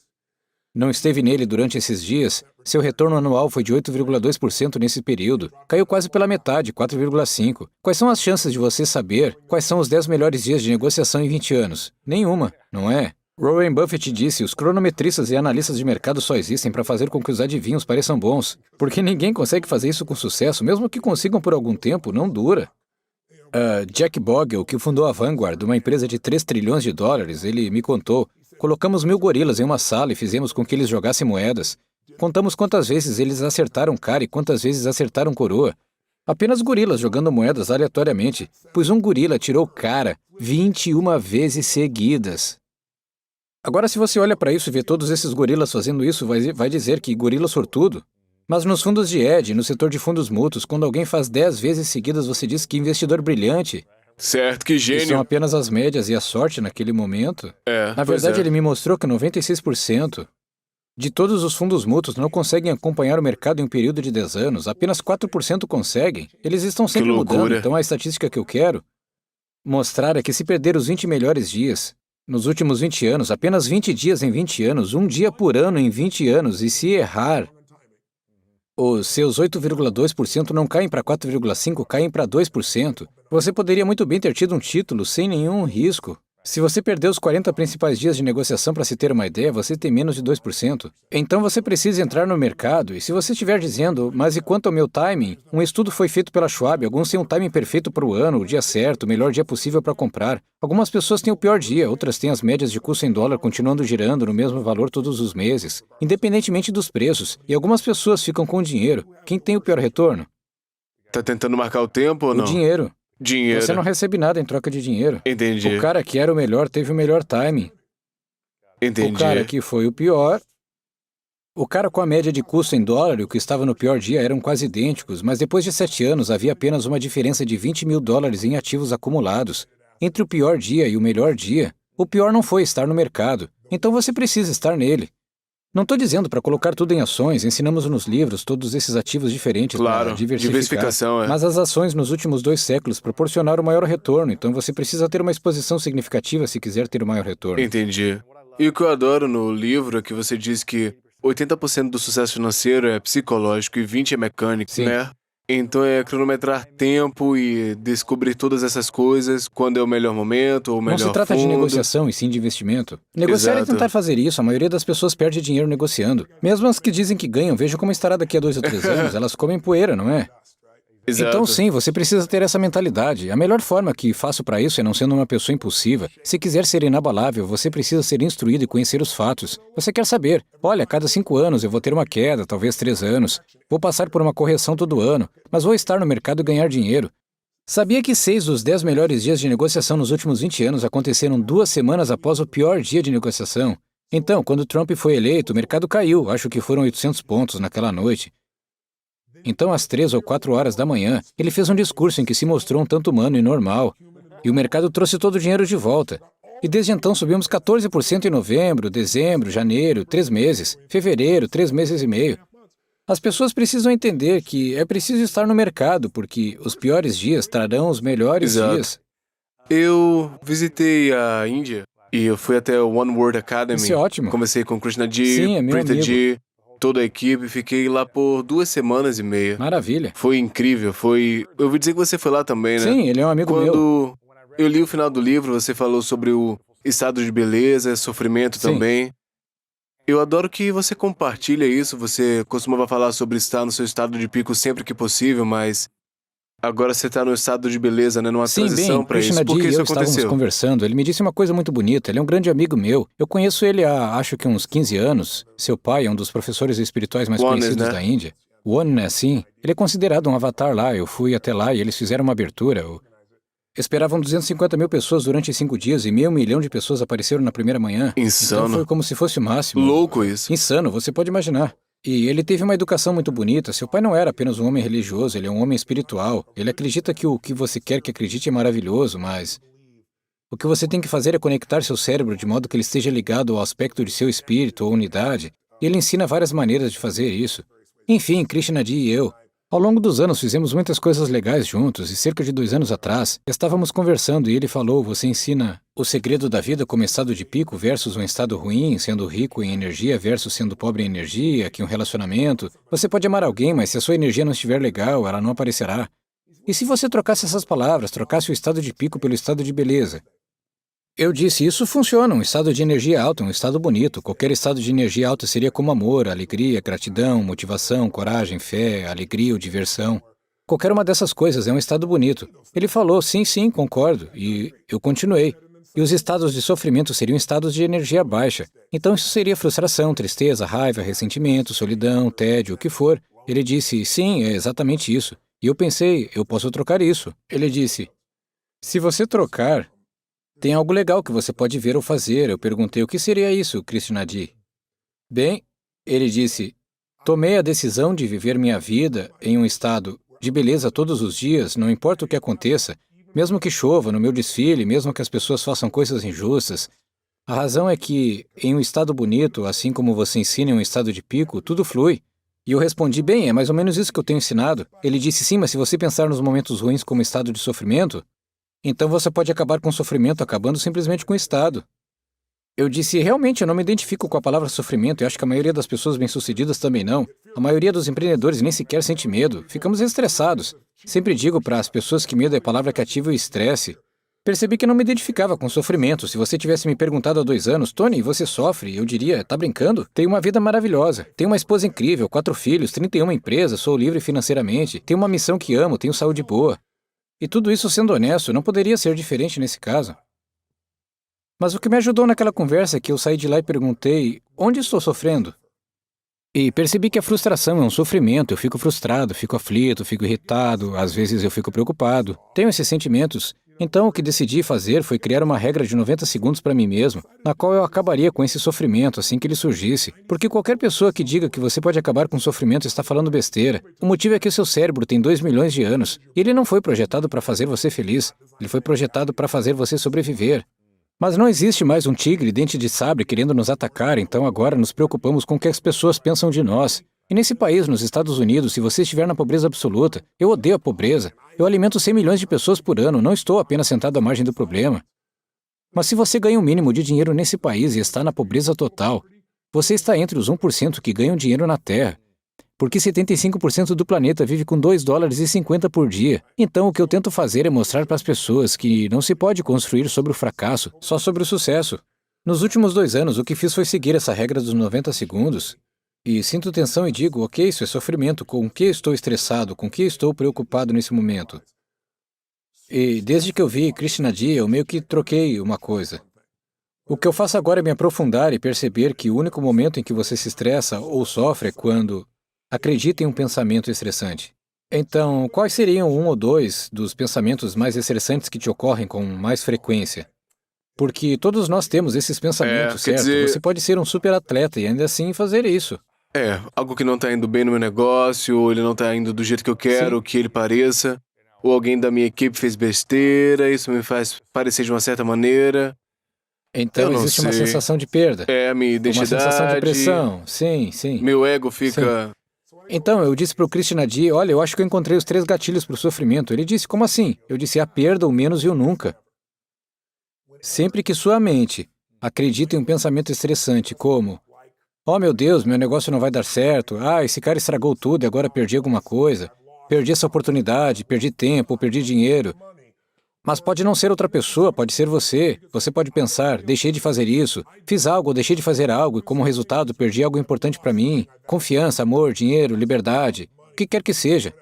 não esteve nele durante esses dias, seu retorno anual foi de 8,2% nesse período. Caiu quase pela metade, 4,5%. Quais são as chances de você saber quais são os 10 melhores dias de negociação em 20 anos? Nenhuma, não é? Warren Buffett disse, os cronometristas e analistas de mercado só existem para fazer com que os adivinhos pareçam bons. Porque ninguém consegue fazer isso com sucesso, mesmo que consigam por algum tempo, não dura. Jack Bogle, que fundou a Vanguard, uma empresa de $3 trilhões, ele me contou, colocamos 1000 gorilas em uma sala e fizemos com que eles jogassem moedas. Contamos quantas vezes eles acertaram cara e quantas vezes acertaram coroa. Apenas gorilas jogando moedas aleatoriamente, pois um gorila tirou cara 21 vezes seguidas. Agora, se você olha para isso e vê todos esses gorilas fazendo isso, vai dizer que gorila sortudo. Mas nos fundos de hedge, no setor de fundos mútuos, quando alguém faz 10 vezes seguidas, você diz que investidor brilhante. Certo, que E são gênio. apenas as médias e a sorte naquele momento. Na Pois verdade, é. ele me mostrou que 96% de todos os fundos mútuos não conseguem acompanhar o mercado em um período de 10 anos. Apenas 4% conseguem. Eles estão sempre mudando. loucura. Então, a estatística que eu quero mostrar é que se perder os 20 melhores dias nos últimos 20 anos, apenas 20 dias em 20 anos, um dia por ano em 20 anos, e se errar, os seus 8,2% não caem para 4,5%, caem para 2%. Você poderia muito bem ter tido um título sem nenhum risco. Se você perdeu os 40 principais dias de negociação para se ter uma ideia, você tem menos de 2%. Então você precisa entrar no mercado, e se você estiver dizendo, mas e quanto ao meu timing? Um estudo foi feito pela Schwab, alguns têm um timing perfeito para o ano, o dia certo, o melhor dia possível para comprar. Algumas pessoas têm o pior dia, outras têm as médias de custo em dólar continuando girando no mesmo valor todos os meses, independentemente dos preços, e algumas pessoas ficam com o dinheiro. Quem tem o pior retorno? Tá tentando marcar o tempo ou não? O dinheiro. Dinheiro. Você não recebe nada em troca de dinheiro. Entendi. O cara que era o melhor teve o melhor timing. Entendi. O cara que foi o pior... O cara com a média de custo em dólar e o que estava no pior dia eram quase idênticos, mas depois de 7 anos havia apenas uma diferença de $20 mil em ativos acumulados. Entre o pior dia e o melhor dia, o pior não foi estar no mercado. Então você precisa estar nele. Não estou dizendo para colocar tudo em ações, ensinamos nos livros todos esses ativos diferentes Claro, para diversificar. diversificação, é. Mas as ações nos últimos 2 séculos proporcionaram o maior retorno, então você precisa ter uma exposição significativa se quiser ter o maior retorno. Entendi. E o que eu adoro no livro é que você diz que 80% do sucesso financeiro é psicológico e 20% é mecânico, Sim. né? Então é cronometrar tempo e descobrir todas essas coisas, quando é o melhor momento, ou o melhor Não se trata de fundo. negociação e sim de investimento. Negociar Exato. é tentar fazer isso, a maioria das pessoas perde dinheiro negociando. Mesmo as que dizem que ganham, veja como estará daqui a 2 ou 3 anos, elas comem poeira, não é? Exato. Então sim, você precisa ter essa mentalidade. A melhor forma que faço para isso é não sendo uma pessoa impulsiva. Se quiser ser inabalável, você precisa ser instruído e conhecer os fatos. Você quer saber, olha, a cada 5 anos eu vou ter uma queda, talvez 3 anos. Vou passar por uma correção todo ano, mas vou estar no mercado e ganhar dinheiro. Sabia que 6 dos 10 melhores dias de negociação nos últimos 20 anos aconteceram 2 semanas após o pior dia de negociação? Então, quando Trump foi eleito, o mercado caiu, acho que foram 800 pontos naquela noite. Então, às 3 ou 4 horas da manhã, ele fez um discurso em que se mostrou um tanto humano e normal. E o mercado trouxe todo o dinheiro de volta. E desde então subimos 14% em novembro, dezembro, janeiro, 3 meses, fevereiro, 3 meses e meio. As pessoas precisam entender que é preciso estar no mercado, porque os piores dias trarão os melhores Exato. dias. Eu visitei a Índia e eu fui até o One World Academy. Isso é ótimo. Conversei com Krishna Sim, é Ji, meu Prita amigo. Ji, toda a equipe. Fiquei lá por 2 semanas e meia. Maravilha. Foi incrível, foi... Eu ouvi dizer que você foi lá também, né? Sim, ele é um amigo meu. Quando eu li o final do livro, você falou sobre o estado de beleza, sofrimento Sim. também. Eu adoro que você compartilha isso. Você costumava falar sobre estar no seu estado de pico sempre que possível, mas agora você está no estado de beleza, né? Numa Sim, transição bem, para isso. Krishna Por que Ji e isso eu estávamos aconteceu? conversando. Ele me disse uma coisa muito bonita. Ele é um grande amigo meu. Eu conheço ele há, acho que uns 15 anos. Seu pai é um dos professores espirituais mais Oneness, conhecidos né? da Índia. O Oneness, sim. Ele é considerado um avatar lá. Eu fui até lá e eles fizeram uma abertura. Esperavam 250 mil pessoas durante 5 dias e 500 mil de pessoas apareceram na primeira manhã. Insano. Então foi como se fosse o máximo. Louco isso. Insano, você pode imaginar. E ele teve uma educação muito bonita. Seu pai não era apenas um homem religioso, ele é um homem espiritual. Ele acredita que o que você quer que acredite é maravilhoso, mas o que você tem que fazer é conectar seu cérebro de modo que ele esteja ligado ao aspecto de seu espírito ou unidade. E ele ensina várias maneiras de fazer isso. Enfim, Krishna Ji e eu, ao longo dos anos fizemos muitas coisas legais juntos e cerca de 2 anos atrás estávamos conversando e ele falou, você ensina o segredo da vida como estado de pico versus um estado ruim, sendo rico em energia versus sendo pobre em energia, que um relacionamento. Você pode amar alguém, mas se a sua energia não estiver legal, ela não aparecerá. E se você trocasse essas palavras, trocasse o estado de pico pelo estado de beleza? Eu disse, isso funciona, um estado de energia alta, um estado bonito. Qualquer estado de energia alta seria como amor, alegria, gratidão, motivação, coragem, fé, alegria ou diversão. Qualquer uma dessas coisas é um estado bonito. Ele falou, sim, sim, concordo. E eu continuei. E os estados de sofrimento seriam estados de energia baixa. Então isso seria frustração, tristeza, raiva, ressentimento, solidão, tédio, o que for. Ele disse, sim, é exatamente isso. E eu pensei, eu posso trocar isso. Ele disse, se você trocar, tem algo legal que você pode ver ou fazer. Eu perguntei, o que seria isso, Krishna Ji? Bem, ele disse, tomei a decisão de viver minha vida em um estado de beleza todos os dias, não importa o que aconteça, mesmo que chova no meu desfile, mesmo que as pessoas façam coisas injustas. A razão é que, em um estado bonito, assim como você ensina em um estado de pico, tudo flui. E eu respondi, bem, é mais ou menos isso que eu tenho ensinado. Ele disse, sim, mas se você pensar nos momentos ruins como estado de sofrimento, então você pode acabar com o sofrimento acabando simplesmente com o estado. Eu disse, realmente, eu não me identifico com a palavra sofrimento e acho que a maioria das pessoas bem-sucedidas também não. A maioria dos empreendedores nem sequer sente medo. Ficamos estressados. Sempre digo para as pessoas que medo é a palavra que ativa o estresse. Percebi que não me identificava com sofrimento. Se você tivesse me perguntado há 2 anos, Tony, você sofre? Eu diria, tá brincando? Tenho uma vida maravilhosa. Tenho uma esposa incrível, 4 filhos, 31 empresas, sou livre financeiramente, tenho uma missão que amo, tenho saúde boa. E tudo isso, sendo honesto, não poderia ser diferente nesse caso. Mas o que me ajudou naquela conversa é que eu saí de lá e perguntei, onde estou sofrendo? E percebi que a frustração é um sofrimento. Eu fico frustrado, fico aflito, fico irritado, às vezes eu fico preocupado. Tenho esses sentimentos. Então, o que decidi fazer foi criar uma regra de 90 segundos para mim mesmo, na qual eu acabaria com esse sofrimento assim que ele surgisse. Porque qualquer pessoa que diga que você pode acabar com o sofrimento está falando besteira. O motivo é que o seu cérebro tem 2 milhões de anos. E ele não foi projetado para fazer você feliz. Ele foi projetado para fazer você sobreviver. Mas não existe mais um tigre dente de sabre querendo nos atacar, então agora nos preocupamos com o que as pessoas pensam de nós. E nesse país, nos Estados Unidos, se você estiver na pobreza absoluta, eu odeio a pobreza. Eu alimento 100 milhões de pessoas por ano, não estou apenas sentado à margem do problema. Mas se você ganha o mínimo de dinheiro nesse país e está na pobreza total, você está entre os 1% que ganham dinheiro na Terra. Porque 75% do planeta vive com $2,50 por dia. Então o que eu tento fazer é mostrar para as pessoas que não se pode construir sobre o fracasso, só sobre o sucesso. Nos últimos 2 anos, o que fiz foi seguir essa regra dos 90 segundos. E sinto tensão e digo, ok, isso é sofrimento, com o que estou estressado, com o que estou preocupado nesse momento. E desde que eu vi Krishna Dia, eu meio que troquei uma coisa. O que eu faço agora é me aprofundar e perceber que o único momento em que você se estressa ou sofre é quando acredita em um pensamento estressante. Então, quais seriam 1 ou 2 dos pensamentos mais estressantes que te ocorrem com mais frequência? Porque todos nós temos esses pensamentos, certo? Você pode ser um super atleta e ainda assim fazer isso. Algo que não tá indo bem no meu negócio, ou ele não tá indo do jeito que eu quero, Sim. que ele pareça, ou alguém da minha equipe fez besteira, isso me faz parecer de uma certa maneira. Então Eu não existe uma sei. sensação de perda. A minha Uma identidade, sensação de pressão. Sim, sim. meu ego fica... Então, eu disse para o Krishna Dia, olha, eu acho que eu encontrei os 3 gatilhos para o sofrimento. Ele disse, como assim? Eu disse, a perda, o menos e o nunca. Sempre que sua mente acredita em um pensamento estressante como, oh meu Deus, meu negócio não vai dar certo, esse cara estragou tudo e agora perdi alguma coisa, perdi essa oportunidade, perdi tempo, perdi dinheiro. Mas pode não ser outra pessoa, pode ser você. Você pode pensar, deixei de fazer isso, fiz algo ou deixei de fazer algo e como resultado perdi algo importante para mim, confiança, amor, dinheiro, liberdade, o que quer que seja.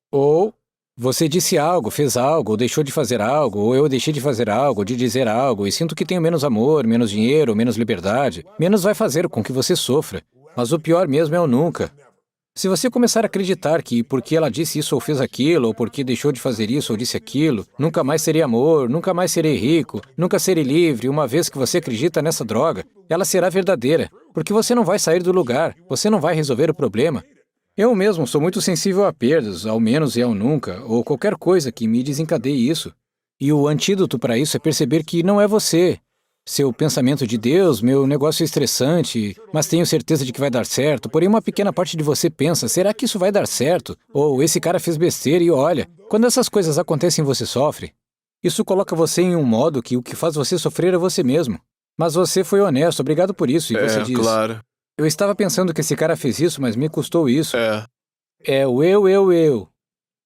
Ou você disse algo, fez algo, ou deixou de fazer algo, ou eu deixei de fazer algo, de dizer algo, e sinto que tenho menos amor, menos dinheiro, menos liberdade. Menos vai fazer com que você sofra. Mas o pior mesmo é o nunca. Se você começar a acreditar que porque ela disse isso ou fez aquilo, ou porque deixou de fazer isso ou disse aquilo, nunca mais serei amor, nunca mais serei rico, nunca serei livre, uma vez que você acredita nessa droga, ela será verdadeira, porque você não vai sair do lugar, você não vai resolver o problema. Eu mesmo sou muito sensível a perdas, ao menos e ao nunca, ou qualquer coisa que me desencadeie isso. E o antídoto para isso é perceber que não é você. Seu pensamento de Deus, meu negócio é estressante, mas tenho certeza de que vai dar certo, porém uma pequena parte de você pensa, será que isso vai dar certo? Ou esse cara fez besteira e olha, quando essas coisas acontecem você sofre. Isso coloca você em um modo que o que faz você sofrer é você mesmo. Mas você foi honesto, obrigado por isso, e você diz... claro. Eu estava pensando que esse cara fez isso, mas me custou isso. É. É o eu,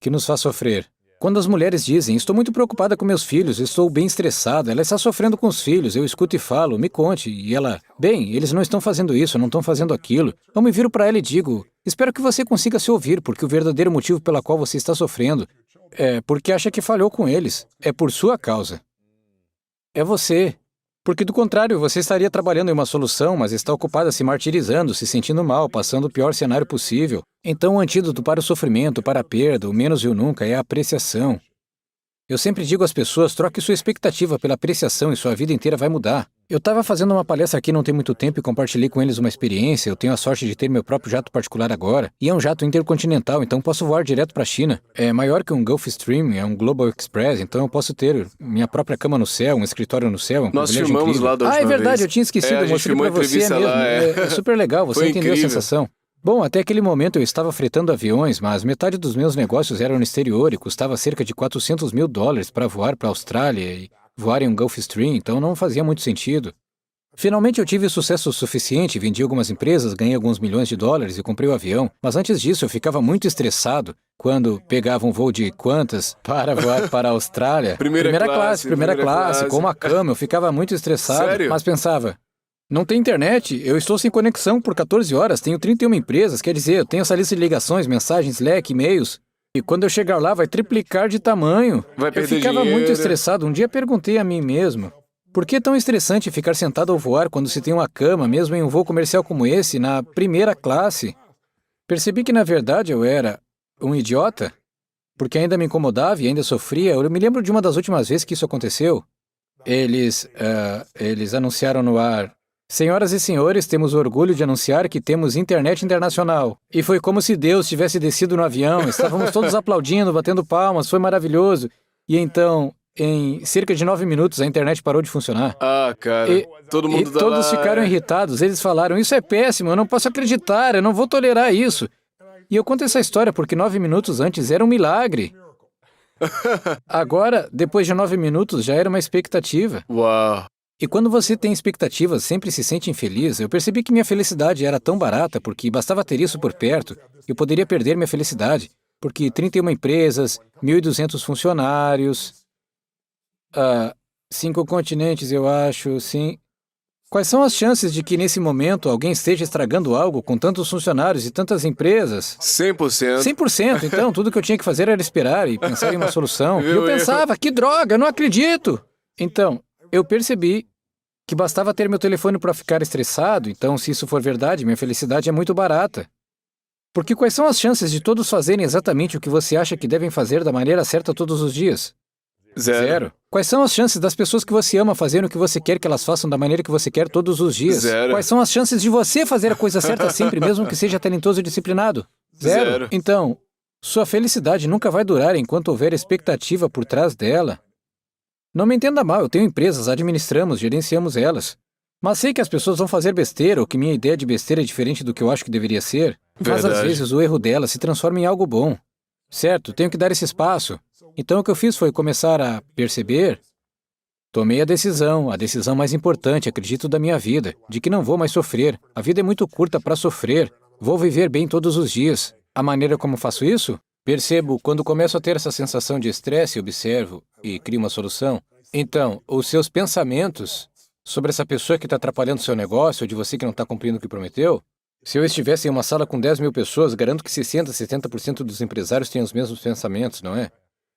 que nos faz sofrer. Quando as mulheres dizem, estou muito preocupada com meus filhos, estou bem estressada, ela está sofrendo com os filhos, eu escuto e falo, me conte. E ela, bem, eles não estão fazendo isso, não estão fazendo aquilo. Eu me viro para ela e digo, espero que você consiga se ouvir, porque o verdadeiro motivo pela qual você está sofrendo é porque acha que falhou com eles. É por sua causa. É você. Porque, do contrário, você estaria trabalhando em uma solução, mas está ocupada se martirizando, se sentindo mal, passando o pior cenário possível. Então, o antídoto para o sofrimento, para a perda, o menos e o nunca, é a apreciação. Eu sempre digo às pessoas, troque sua expectativa pela apreciação e sua vida inteira vai mudar. Eu estava fazendo uma palestra aqui não tem muito tempo e compartilhei com eles uma experiência. Eu tenho a sorte de ter meu próprio jato particular agora. E é um jato intercontinental, então posso voar direto para a China. É maior que um Gulfstream, é um Global Express, então eu posso ter minha própria cama no céu, um escritório no céu, um Nós privilégio filmamos incrível. lá da última é verdade, vez. eu tinha esquecido, a eu gente mostrei filmou para a você entrevista mesmo. lá, É super legal, você Foi entendeu a incrível. sensação. Bom, até aquele momento eu estava fretando aviões, mas metade dos meus negócios eram no exterior e custava cerca de $400 mil para voar para a Austrália e voar em um Gulfstream, então não fazia muito sentido. Finalmente eu tive sucesso suficiente, vendi algumas empresas, ganhei alguns milhões de dólares e comprei o avião. Mas antes disso eu ficava muito estressado quando pegava um voo de Qantas para voar para a Austrália. Primeira classe, com uma cama. Eu ficava muito estressado. Sério? Mas pensava, não tem internet, eu estou sem conexão por 14 horas, tenho 31 empresas, quer dizer, eu tenho essa lista de ligações, mensagens, Slack, e-mails. E quando eu chegar lá vai triplicar de tamanho. Vai Eu perder ficava muito dinheiro. estressado. Um dia perguntei a mim mesmo, por que é tão estressante ficar sentado ao voar quando se tem uma cama, mesmo em um voo comercial como esse, na primeira classe? Percebi que, na verdade, eu era um idiota, porque ainda me incomodava e ainda sofria. Eu me lembro de uma das últimas vezes que isso aconteceu. Eles anunciaram no ar: Senhoras e senhores, temos o orgulho de anunciar que temos internet internacional. E foi como se Deus tivesse descido no avião. Estávamos todos aplaudindo, batendo palmas, foi maravilhoso. E então, em cerca de 9 minutos, a internet parou de funcionar. Ah, cara. Todo mundo tá todos lá, ficaram irritados. Eles falaram, isso é péssimo, eu não posso acreditar, eu não vou tolerar isso. E eu conto essa história porque 9 minutos antes era um milagre. Agora, depois de 9 minutos, já era uma expectativa. Uau. E quando você tem expectativas, sempre se sente infeliz. Eu percebi que minha felicidade era tão barata porque bastava ter isso por perto. Eu poderia perder minha felicidade. Porque 31 empresas, 1.200 funcionários, 5 continentes, eu acho, sim. Quais são as chances de que, nesse momento, alguém esteja estragando algo com tantos funcionários e tantas empresas? 100%. 100%. Então, tudo que eu tinha que fazer era esperar e pensar em uma solução. E eu pensava, que droga, eu não acredito! Então, eu percebi que bastava ter meu telefone para ficar estressado. Então, se isso for verdade, minha felicidade é muito barata. Porque quais são as chances de todos fazerem exatamente o que você acha que devem fazer da maneira certa todos os dias? Zero. Quais são as chances das pessoas que você ama fazerem o que você quer que elas façam da maneira que você quer todos os dias? Zero. Quais são as chances de você fazer a coisa certa sempre, mesmo que seja talentoso e disciplinado? Zero. Então, sua felicidade nunca vai durar enquanto houver expectativa por trás dela. Não me entenda mal, eu tenho empresas, administramos, gerenciamos elas. Mas sei que as pessoas vão fazer besteira ou que minha ideia de besteira é diferente do que eu acho que deveria ser. Mas às Verdade. vezes o erro dela se transforma em algo bom. Certo, tenho que dar esse espaço. Então o que eu fiz foi começar a perceber. Tomei a decisão mais importante, acredito, da minha vida, de que não vou mais sofrer. A vida é muito curta para sofrer. Vou viver bem todos os dias. A maneira como faço isso? Percebo quando começo a ter essa sensação de estresse, observo e crio uma solução. Então, os seus pensamentos sobre essa pessoa que está atrapalhando seu negócio ou de você que não está cumprindo o que prometeu, se eu estivesse em uma sala com 10 mil pessoas, garanto que 60%, 70% dos empresários têm os mesmos pensamentos, não é?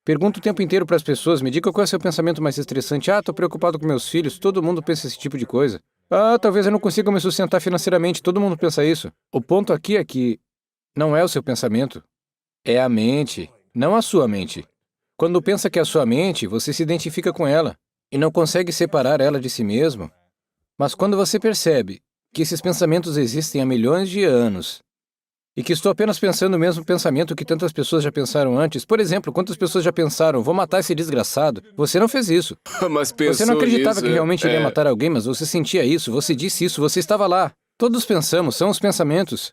Pergunto o tempo inteiro para as pessoas, me diga qual é o seu pensamento mais estressante. Estou preocupado com meus filhos, todo mundo pensa esse tipo de coisa. Talvez eu não consiga me sustentar financeiramente, todo mundo pensa isso. O ponto aqui é que não é o seu pensamento, é a mente, não a sua mente. Quando pensa que é a sua mente, você se identifica com ela e não consegue separar ela de si mesmo. Mas quando você percebe que esses pensamentos existem há milhões de anos e que estou apenas pensando o mesmo pensamento que tantas pessoas já pensaram antes. Por exemplo, quantas pessoas já pensaram, vou matar esse desgraçado? Você não fez isso. Mas pensou Você não acreditava nisso, que realmente iria matar alguém, mas você sentia isso, você disse isso, você estava lá. Todos pensamos, são os pensamentos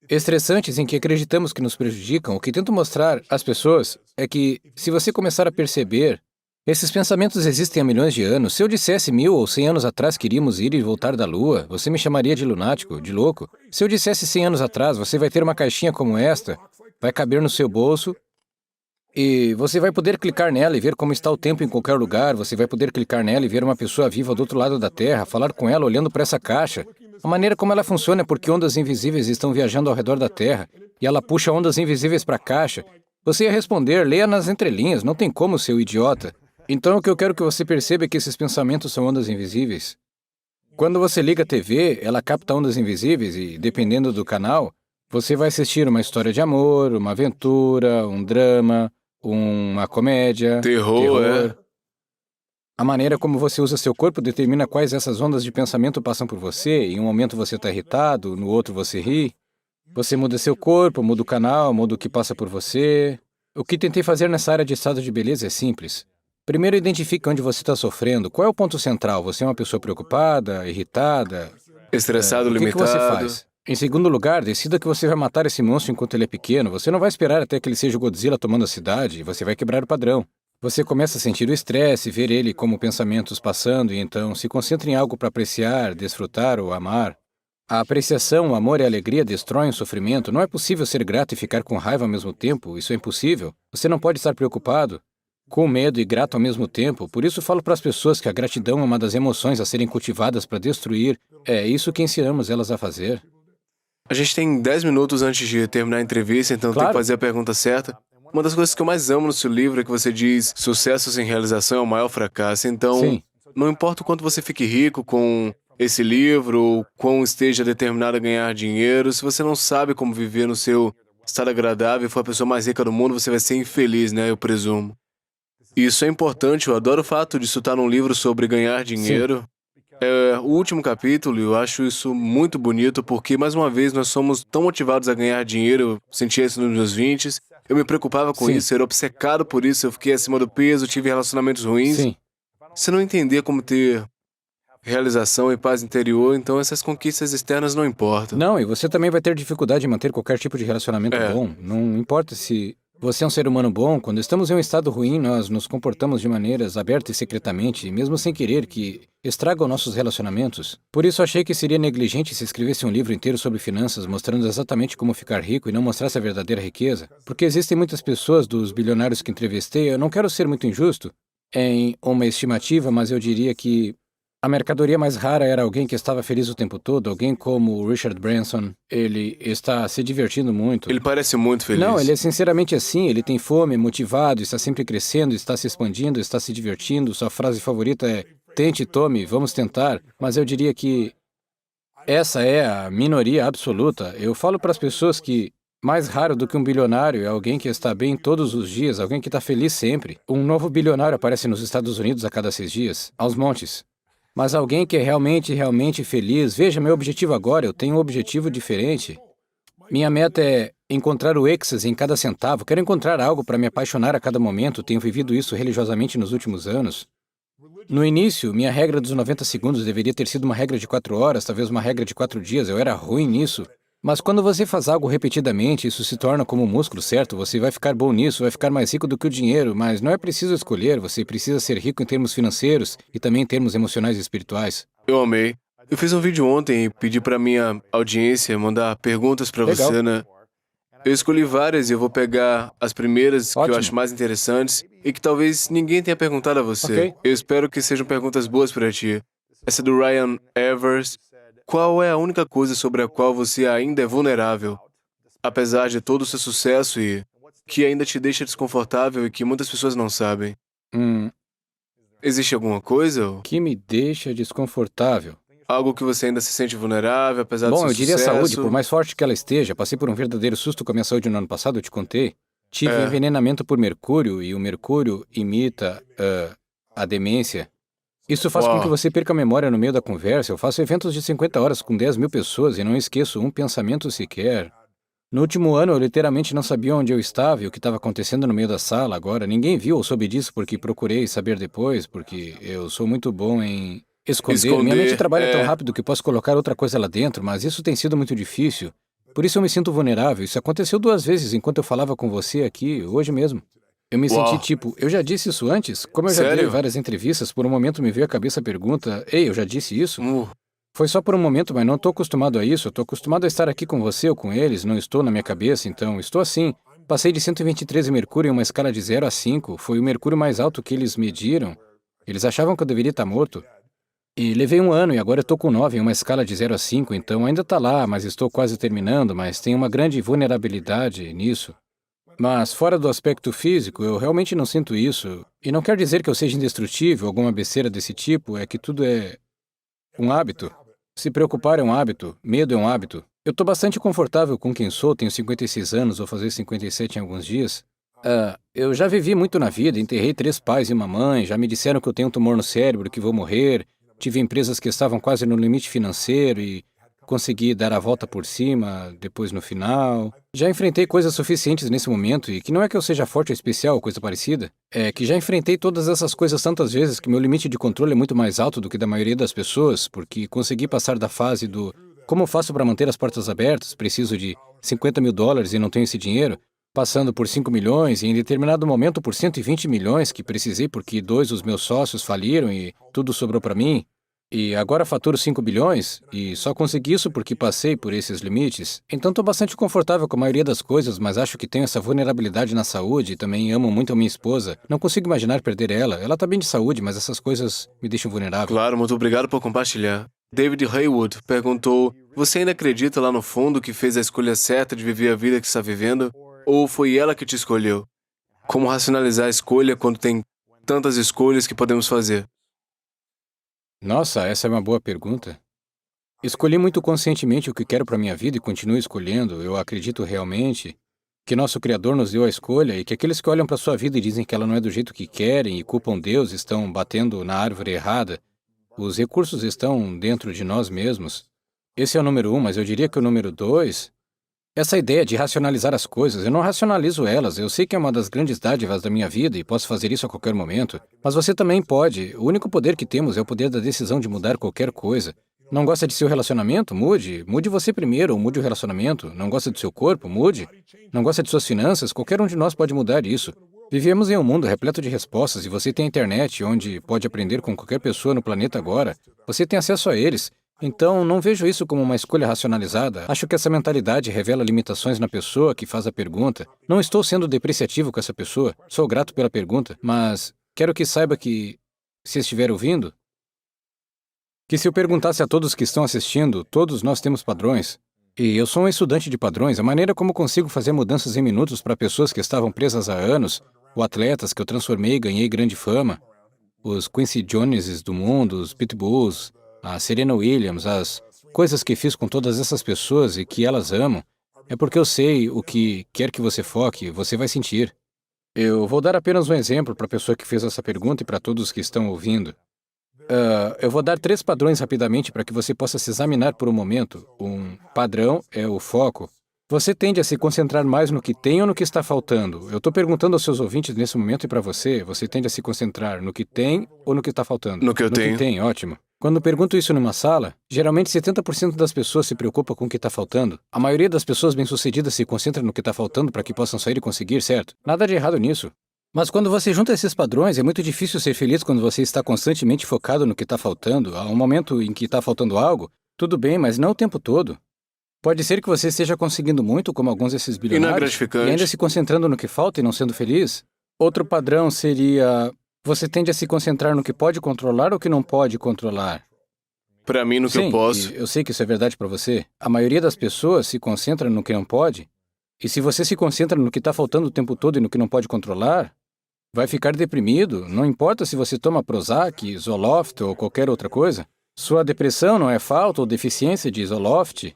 estressantes em que acreditamos que nos prejudicam. O que tento mostrar às pessoas é que, se você começar a perceber, esses pensamentos existem há milhões de anos. Se eu dissesse 1000 ou 100 anos atrás que iríamos ir e voltar da Lua, você me chamaria de lunático, de louco. Se eu dissesse 100 anos atrás, você vai ter uma caixinha como esta, vai caber no seu bolso, e você vai poder clicar nela e ver como está o tempo em qualquer lugar, você vai poder clicar nela e ver uma pessoa viva do outro lado da Terra, falar com ela olhando para essa caixa. A maneira como ela funciona é porque ondas invisíveis estão viajando ao redor da Terra, e ela puxa ondas invisíveis para a caixa. Você ia responder, leia nas entrelinhas, não tem como, seu idiota. Então o que eu quero que você perceba é que esses pensamentos são ondas invisíveis. Quando você liga a TV, ela capta ondas invisíveis e, dependendo do canal, você vai assistir uma história de amor, uma aventura, um drama, uma comédia, Terror. A maneira como você usa seu corpo determina quais essas ondas de pensamento passam por você. Em um momento você está irritado, no outro você ri. Você muda seu corpo, muda o canal, muda o que passa por você. O que tentei fazer nessa área de estado de beleza é simples. Primeiro, identifique onde você está sofrendo. Qual é o ponto central? Você é uma pessoa preocupada, irritada? Estressado, O que limitado. você faz? Em segundo lugar, decida que você vai matar esse monstro enquanto ele é pequeno. Você não vai esperar até que ele seja o Godzilla tomando a cidade e você vai quebrar o padrão. Você começa a sentir o estresse, ver ele como pensamentos passando, e então se concentra em algo para apreciar, desfrutar ou amar. A apreciação, o amor e a alegria destroem o sofrimento. Não é possível ser grato e ficar com raiva ao mesmo tempo. Isso é impossível. Você não pode estar preocupado, com medo e grato ao mesmo tempo. Por isso falo para as pessoas que a gratidão é uma das emoções a serem cultivadas para destruir. É isso que ensinamos elas a fazer. A gente tem 10 minutos antes de terminar a entrevista, então tem Claro. que fazer a pergunta certa. Uma das coisas que eu mais amo no seu livro é que você diz sucesso sem realização é o maior fracasso. Então, Sim. não importa o quanto você fique rico com esse livro, ou quão esteja determinado a ganhar dinheiro, se você não sabe como viver no seu estado agradável e for a pessoa mais rica do mundo, você vai ser infeliz, né? Eu presumo. E isso é importante, eu adoro o fato de isso estar num livro sobre ganhar dinheiro. O último capítulo, eu acho isso muito bonito, porque, mais uma vez, nós somos tão motivados a ganhar dinheiro, eu sentia isso nos meus 20s, eu me preocupava com Sim. isso, era obcecado por isso, eu fiquei acima do peso, tive relacionamentos ruins. Sim. Se não entender como ter realização e paz interior, então essas conquistas externas não importam. Não, e você também vai ter dificuldade em manter qualquer tipo de relacionamento É. bom. Não importa se você é um ser humano bom, quando estamos em um estado ruim, nós nos comportamos de maneiras abertas e secretamente, mesmo sem querer, que estragam nossos relacionamentos. Por isso achei que seria negligente se escrevesse um livro inteiro sobre finanças, mostrando exatamente como ficar rico e não mostrasse a verdadeira riqueza. Porque existem muitas pessoas dos bilionários que entrevistei, eu não quero ser muito injusto em uma estimativa, mas eu diria que a mercadoria mais rara era alguém que estava feliz o tempo todo, alguém como o Richard Branson. Ele está se divertindo muito. Ele parece muito feliz. Não, ele é sinceramente assim, ele tem fome, é motivado, está sempre crescendo, está se expandindo, está se divertindo. Sua frase favorita é: tente, tome, vamos tentar. Mas eu diria que essa é a minoria absoluta. Eu falo para as pessoas que mais raro do que um bilionário é alguém que está bem todos os dias, alguém que está feliz sempre. Um novo bilionário aparece nos Estados Unidos a cada 6 dias, aos montes. Mas alguém que é realmente feliz, veja, meu objetivo agora, eu tenho um objetivo diferente. Minha meta é encontrar o êxtase em cada centavo, quero encontrar algo para me apaixonar a cada momento, tenho vivido isso religiosamente nos últimos anos. No início, minha regra dos 90 segundos deveria ter sido uma regra de 4 horas, talvez uma regra de 4 dias, eu era ruim nisso. Mas quando você faz algo repetidamente, isso se torna como um músculo, certo? Você vai ficar bom nisso, vai ficar mais rico do que o dinheiro, mas não é preciso escolher, você precisa ser rico em termos financeiros e também em termos emocionais e espirituais. Eu amei. Eu fiz um vídeo ontem e pedi pra minha audiência mandar perguntas pra Legal. você, né? Eu escolhi várias e eu vou pegar as primeiras que Ótimo. eu acho mais interessantes e que talvez ninguém tenha perguntado a você. Ok. Eu espero que sejam perguntas boas pra ti. Essa é do Ryan Evers. Qual é a única coisa sobre a qual você ainda é vulnerável, apesar de todo o seu sucesso e que ainda te deixa desconfortável e que muitas pessoas não sabem? Existe alguma coisa? Que me deixa desconfortável. Algo que você ainda se sente vulnerável, apesar do Bom, seu eu diria sucesso? saúde, por mais forte que ela esteja. Passei por um verdadeiro susto com a minha saúde no ano passado, eu te contei. Tive envenenamento por mercúrio e o mercúrio imita a demência. Isso faz com Uau. que você perca a memória no meio da conversa. Eu faço eventos de 50 horas com 10 mil pessoas e não esqueço um pensamento sequer. No último ano, eu literalmente não sabia onde eu estava e o que estava acontecendo no meio da sala agora. Ninguém viu ou soube disso porque procurei saber depois, porque eu sou muito bom em esconder. Minha mente trabalha tão rápido que posso colocar outra coisa lá dentro, mas isso tem sido muito difícil. Por isso eu me sinto vulnerável. Isso aconteceu 2 vezes enquanto eu falava com você aqui, hoje mesmo. Eu me Uau. senti tipo, eu já disse isso antes? Como eu já dei Sério? várias entrevistas, por um momento me veio à cabeça a pergunta, ei, eu já disse isso? Uh, Foi só por um momento, mas não estou acostumado a isso. Estou acostumado a estar aqui com você ou com eles, não estou na minha cabeça, então estou assim. Passei de 123 em mercúrio em uma escala de 0 a 5. Foi o mercúrio mais alto que eles mediram. Eles achavam que eu deveria estar morto. E levei 1 ano e agora eu estou com 9 em uma escala de 0 a 5, então ainda está lá, mas estou quase terminando, mas tem uma grande vulnerabilidade nisso. Mas fora do aspecto físico, eu realmente não sinto isso. E não quer dizer que eu seja indestrutível, alguma besteira desse tipo, é que tudo é um hábito. Se preocupar é um hábito, medo é um hábito. Eu estou bastante confortável com quem sou, tenho 56 anos, vou fazer 57 em alguns dias. Eu já vivi muito na vida, enterrei 3 pais e uma mãe, já me disseram que eu tenho um tumor no cérebro, que vou morrer, tive empresas que estavam quase no limite financeiro e consegui dar a volta por cima, depois no final. Já enfrentei coisas suficientes nesse momento, e que não é que eu seja forte ou especial ou coisa parecida, é que já enfrentei todas essas coisas tantas vezes que meu limite de controle é muito mais alto do que da maioria das pessoas, porque consegui passar da fase do como faço para manter as portas abertas, preciso de $50 mil e não tenho esse dinheiro, passando por 5 milhões e em determinado momento por 120 milhões que precisei porque 2 dos meus sócios faliram e tudo sobrou para mim. E agora faturo 5 bilhões e só consegui isso porque passei por esses limites. Então estou bastante confortável com a maioria das coisas, mas acho que tenho essa vulnerabilidade na saúde e também amo muito a minha esposa. Não consigo imaginar perder ela. Ela está bem de saúde, mas essas coisas me deixam vulnerável. Claro, muito obrigado por compartilhar. David Haywood perguntou: você ainda acredita lá no fundo que fez a escolha certa de viver a vida que está vivendo? Ou foi ela que te escolheu? Como racionalizar a escolha quando tem tantas escolhas que podemos fazer? Nossa, essa é uma boa pergunta. Escolhi muito conscientemente o que quero para minha vida e continuo escolhendo. Eu acredito realmente que nosso Criador nos deu a escolha e que aqueles que olham para sua vida e dizem que ela não é do jeito que querem e culpam Deus estão batendo na árvore errada. Os recursos estão dentro de nós mesmos. Esse é o número 1, mas eu diria que o número 2... essa ideia de racionalizar as coisas, eu não racionalizo elas. Eu sei que é uma das grandes dádivas da minha vida e posso fazer isso a qualquer momento. Mas você também pode. O único poder que temos é o poder da decisão de mudar qualquer coisa. Não gosta de seu relacionamento? Mude. Mude você primeiro ou mude o relacionamento. Não gosta do seu corpo? Mude. Não gosta de suas finanças? Qualquer um de nós pode mudar isso. Vivemos em um mundo repleto de respostas e você tem a internet, onde pode aprender com qualquer pessoa no planeta agora. Você tem acesso a eles. Então, não vejo isso como uma escolha racionalizada. Acho que essa mentalidade revela limitações na pessoa que faz a pergunta. Não estou sendo depreciativo com essa pessoa. Sou grato pela pergunta, mas quero que saiba que, se estiver ouvindo, que se eu perguntasse a todos que estão assistindo, todos nós temos padrões. E eu sou um estudante de padrões. A maneira como consigo fazer mudanças em minutos para pessoas que estavam presas há anos, ou atletas que eu transformei e ganhei grande fama, os Quincy Joneses do mundo, os Pitbulls, a Serena Williams, as coisas que fiz com todas essas pessoas e que elas amam, é porque eu sei o que quer que você foque, você vai sentir. Eu vou dar apenas um exemplo para a pessoa que fez essa pergunta e para todos que estão ouvindo. Eu vou dar 3 padrões rapidamente para que você possa se examinar por um momento. Um padrão é o foco. Você tende a se concentrar mais no que tem ou no que está faltando? Eu estou perguntando aos seus ouvintes nesse momento e para você, você tende a se concentrar no que tem ou no que está faltando? No que eu tenho. No que tem, ótimo. Quando pergunto isso numa sala, geralmente 70% das pessoas se preocupa com o que está faltando. A maioria das pessoas bem-sucedidas se concentra no que está faltando para que possam sair e conseguir, certo? Nada de errado nisso. Mas quando você junta esses padrões, é muito difícil ser feliz quando você está constantemente focado no que está faltando. Há um momento em que está faltando algo, tudo bem, mas não o tempo todo. Pode ser que você esteja conseguindo muito, como alguns desses bilionários, E não é gratificante. e ainda se concentrando no que falta e não sendo feliz. Outro padrão seria: você tende a se concentrar no que pode controlar ou que não pode controlar? Para mim, no que eu posso. E eu sei que isso é verdade para você. A maioria das pessoas se concentra no que não pode. E se você se concentra no que está faltando o tempo todo e no que não pode controlar, vai ficar deprimido. Não importa se você toma Prozac, Zoloft ou qualquer outra coisa. Sua depressão não é falta ou deficiência de Zoloft.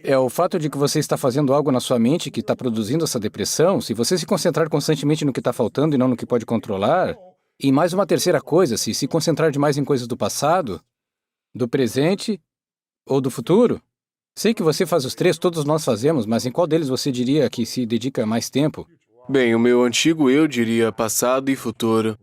É o fato de que você está fazendo algo na sua mente que está produzindo essa depressão. Se você se concentrar constantemente no que está faltando e não no que pode controlar. E mais uma terceira coisa, se concentrar demais em coisas do passado, do presente ou do futuro. Sei que você faz os 3, todos nós fazemos, mas em qual deles você diria que se dedica mais tempo? Bem, o meu antigo eu diria passado e futuro.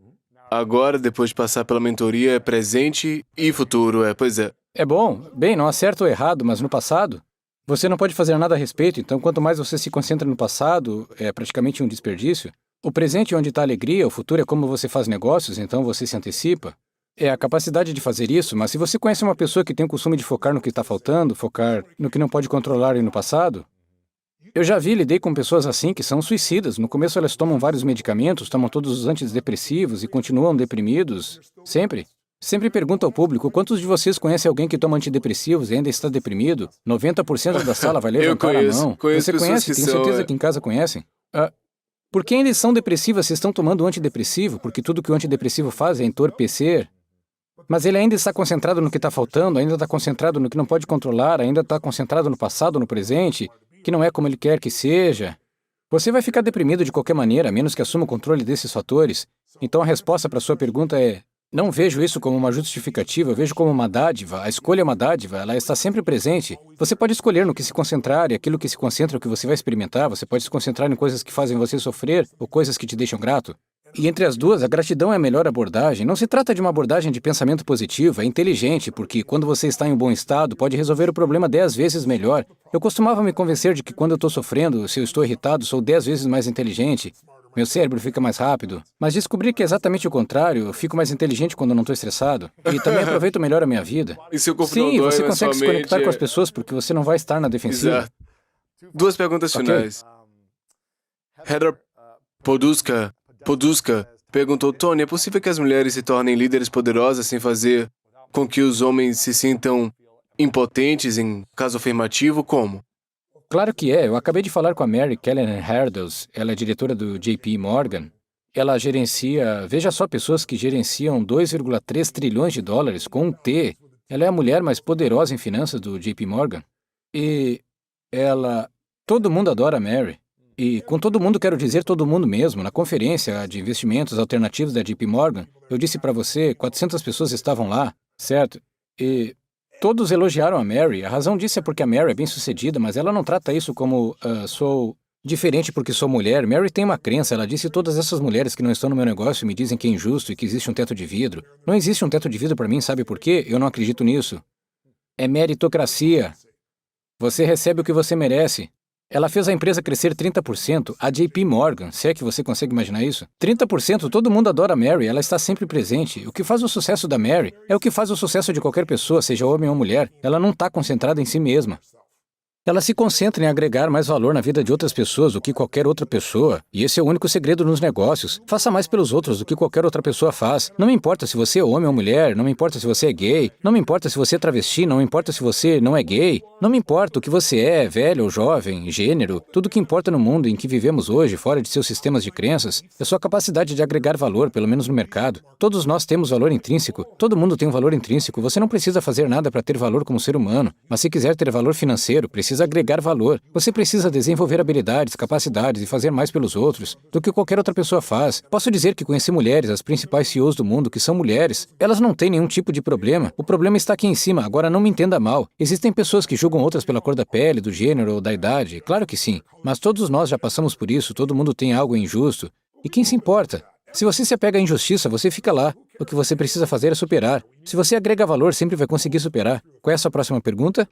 Agora, depois de passar pela mentoria, é presente e futuro, pois é. É bom. Bem, não há certo ou errado, mas no passado, você não pode fazer nada a respeito, então quanto mais você se concentra no passado, é praticamente um desperdício. O presente é onde está a alegria, o futuro é como você faz negócios, então você se antecipa. É a capacidade de fazer isso, mas se você conhece uma pessoa que tem o costume de focar no que está faltando, focar no que não pode controlar e no passado, eu já lidei com pessoas assim que são suicidas. No começo elas tomam vários medicamentos, tomam todos os antidepressivos e continuam deprimidos. Sempre. Sempre pergunto ao público, quantos de vocês conhecem alguém que toma antidepressivos e ainda está deprimido? 90% da sala vai levantar a mão. Conheço Você conhece? pessoas que Tenho certeza são, que em casa conhecem. Por que ainda são depressivas se estão tomando antidepressivo? Porque tudo que o antidepressivo faz é entorpecer. Mas ele ainda está concentrado no que está faltando, ainda está concentrado no que não pode controlar, ainda está concentrado no passado, no presente, que não é como ele quer que seja. Você vai ficar deprimido de qualquer maneira, a menos que assuma o controle desses fatores. Então a resposta para a sua pergunta é: não vejo isso como uma justificativa, eu vejo como uma dádiva. A escolha é uma dádiva, ela está sempre presente. Você pode escolher no que se concentrar, e aquilo que se concentra é o que você vai experimentar. Você pode se concentrar em coisas que fazem você sofrer ou coisas que te deixam grato. E entre as duas, a gratidão é a melhor abordagem. Não se trata de uma abordagem de pensamento positivo, é inteligente, porque quando você está em um bom estado, pode resolver o problema 10 vezes melhor. Eu costumava me convencer de que quando eu estou sofrendo, se eu estou irritado, sou 10 vezes mais inteligente. Meu cérebro fica mais rápido. Mas descobri que é exatamente o contrário. Eu fico mais inteligente quando não estou estressado. E também aproveito melhor a minha vida. E seu corpo não Sim, dói, você mas consegue sua se conectar mente com as pessoas porque você não vai estar na defensiva. Exato. Duas perguntas Ok. finais. Heather Poduska perguntou, Tony, é possível que as mulheres se tornem líderes poderosas sem fazer com que os homens se sintam impotentes em caso afirmativo? Como? Claro que é. Eu acabei de falar com a Mary Callahan Herdels. Ela é diretora do JP Morgan. Ela gerencia, veja só, pessoas que gerenciam 2,3 trilhões de dólares com um T. Ela é a mulher mais poderosa em finanças do JP Morgan. E todo mundo adora a Mary. E com todo mundo quero dizer todo mundo mesmo. Na conferência de investimentos alternativos da JP Morgan, eu disse para você, 400 pessoas estavam lá, certo? E todos elogiaram a Mary. A razão disso é porque a Mary é bem-sucedida, mas ela não trata isso como sou diferente porque sou mulher. Mary tem uma crença. Ela disse todas essas mulheres que não estão no meu negócio me dizem que é injusto e que existe um teto de vidro. Não existe um teto de vidro para mim, sabe por quê? Eu não acredito nisso. É meritocracia. Você recebe o que você merece. Ela fez a empresa crescer 30%, a JP Morgan, se é que você consegue imaginar isso. 30%, todo mundo adora a Mary, ela está sempre presente. O que faz o sucesso da Mary é o que faz o sucesso de qualquer pessoa, seja homem ou mulher. Ela não está concentrada em si mesma. Ela se concentra em agregar mais valor na vida de outras pessoas do que qualquer outra pessoa. E esse é o único segredo nos negócios. Faça mais pelos outros do que qualquer outra pessoa faz. Não me importa se você é homem ou mulher, não me importa se você é gay, não me importa se você é travesti, não me importa se você não é gay, não me importa o que você é, velho ou jovem, gênero. Tudo que importa no mundo em que vivemos hoje, fora de seus sistemas de crenças, é sua capacidade de agregar valor, pelo menos no mercado. Todos nós temos valor intrínseco. Todo mundo tem um valor intrínseco. Você não precisa fazer nada para ter valor como ser humano. Mas se quiser ter valor financeiro, precisa agregar valor. Você precisa desenvolver habilidades, capacidades e fazer mais pelos outros do que qualquer outra pessoa faz. Posso dizer que conheci mulheres, as principais CEOs do mundo, que são mulheres. Elas não têm nenhum tipo de problema. O problema está aqui em cima. Agora, não me entenda mal. Existem pessoas que julgam outras pela cor da pele, do gênero ou da idade. Claro que sim. Mas todos nós já passamos por isso. Todo mundo tem algo injusto. E quem se importa? Se você se apega à injustiça, você fica lá. O que você precisa fazer é superar. Se você agrega valor, sempre vai conseguir superar. Qual é a sua próxima pergunta?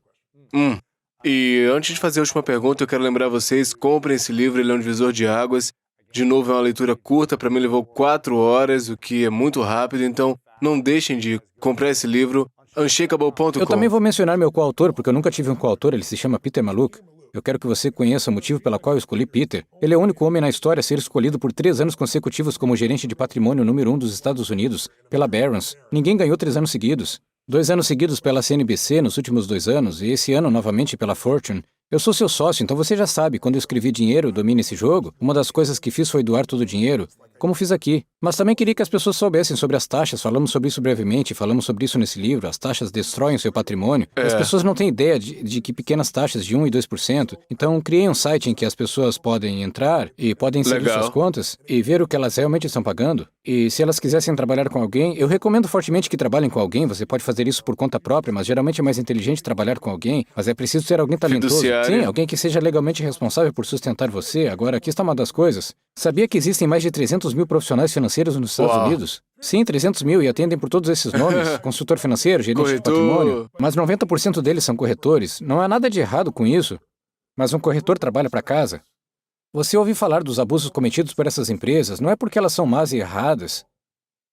E antes de fazer a última pergunta, eu quero lembrar vocês, comprem esse livro, ele é um divisor de águas. De novo, é uma leitura curta, para mim levou 4 horas, o que é muito rápido, então não deixem de comprar esse livro, unshakable.com. Eu também vou mencionar meu coautor, porque eu nunca tive um coautor, ele se chama Peter Mallouk. Eu quero que você conheça o motivo pelo qual eu escolhi Peter. Ele é o único homem na história a ser escolhido por 3 anos consecutivos como gerente de patrimônio número 1 dos Estados Unidos, pela Barron's. Ninguém ganhou 3 anos seguidos. 2 anos seguidos pela CNBC nos últimos 2 anos, e esse ano novamente pela Fortune. Eu sou seu sócio, então você já sabe, quando eu escrevi Dinheiro Domina esse Jogo, uma das coisas que fiz foi doar todo o dinheiro, como fiz aqui. Mas também queria que as pessoas soubessem sobre as taxas, falamos sobre isso brevemente, falamos sobre isso nesse livro, as taxas destroem o seu patrimônio. As pessoas não têm ideia de que pequenas taxas de 1 e 2%. Então criei um site em que as pessoas podem entrar e podem seguir suas contas e ver o que elas realmente estão pagando. E se elas quisessem trabalhar com alguém, eu recomendo fortemente que trabalhem com alguém. Você pode fazer isso por conta própria, mas geralmente é mais inteligente trabalhar com alguém, mas é preciso ser alguém talentoso. Sim, alguém que seja legalmente responsável por sustentar você. Agora, aqui está uma das coisas. Sabia que existem mais de 300 mil profissionais financeiros nos Estados Unidos? Sim, 300 mil, e atendem por todos esses nomes. Consultor financeiro, gerente de patrimônio. Mas 90% deles são corretores. Não há nada de errado com isso. Mas um corretor trabalha para casa. Você ouve falar dos abusos cometidos por essas empresas, não é porque elas são más e erradas.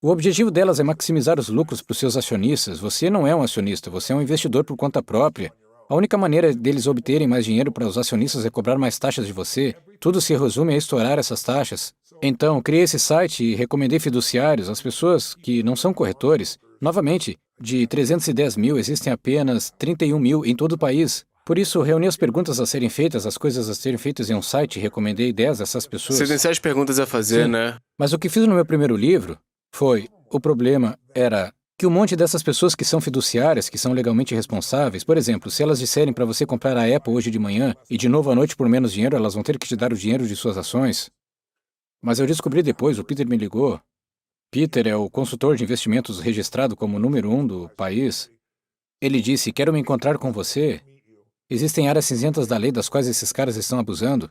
O objetivo delas é maximizar os lucros para os seus acionistas. Você não é um acionista, você é um investidor por conta própria. A única maneira deles obterem mais dinheiro para os acionistas é cobrar mais taxas de você. Tudo se resume a estourar essas taxas. Então, criei esse site e recomendei fiduciários às pessoas que não são corretores. Novamente, de 310 mil, existem apenas 31 mil em todo o país. Por isso, reuni as perguntas a serem feitas, as coisas a serem feitas em um site e recomendei 10 dessas pessoas. Você tem 7 perguntas a fazer, Sim. né? Mas o que fiz no meu primeiro livro foi... O problema era que um monte dessas pessoas que são fiduciárias, que são legalmente responsáveis, por exemplo, se elas disserem para você comprar a Apple hoje de manhã e de novo à noite por menos dinheiro, elas vão ter que te dar o dinheiro de suas ações. Mas eu descobri depois, o Peter me ligou. Peter é o consultor de investimentos registrado como número 1 do país. Ele disse, quero me encontrar com você. Existem áreas cinzentas da lei das quais esses caras estão abusando.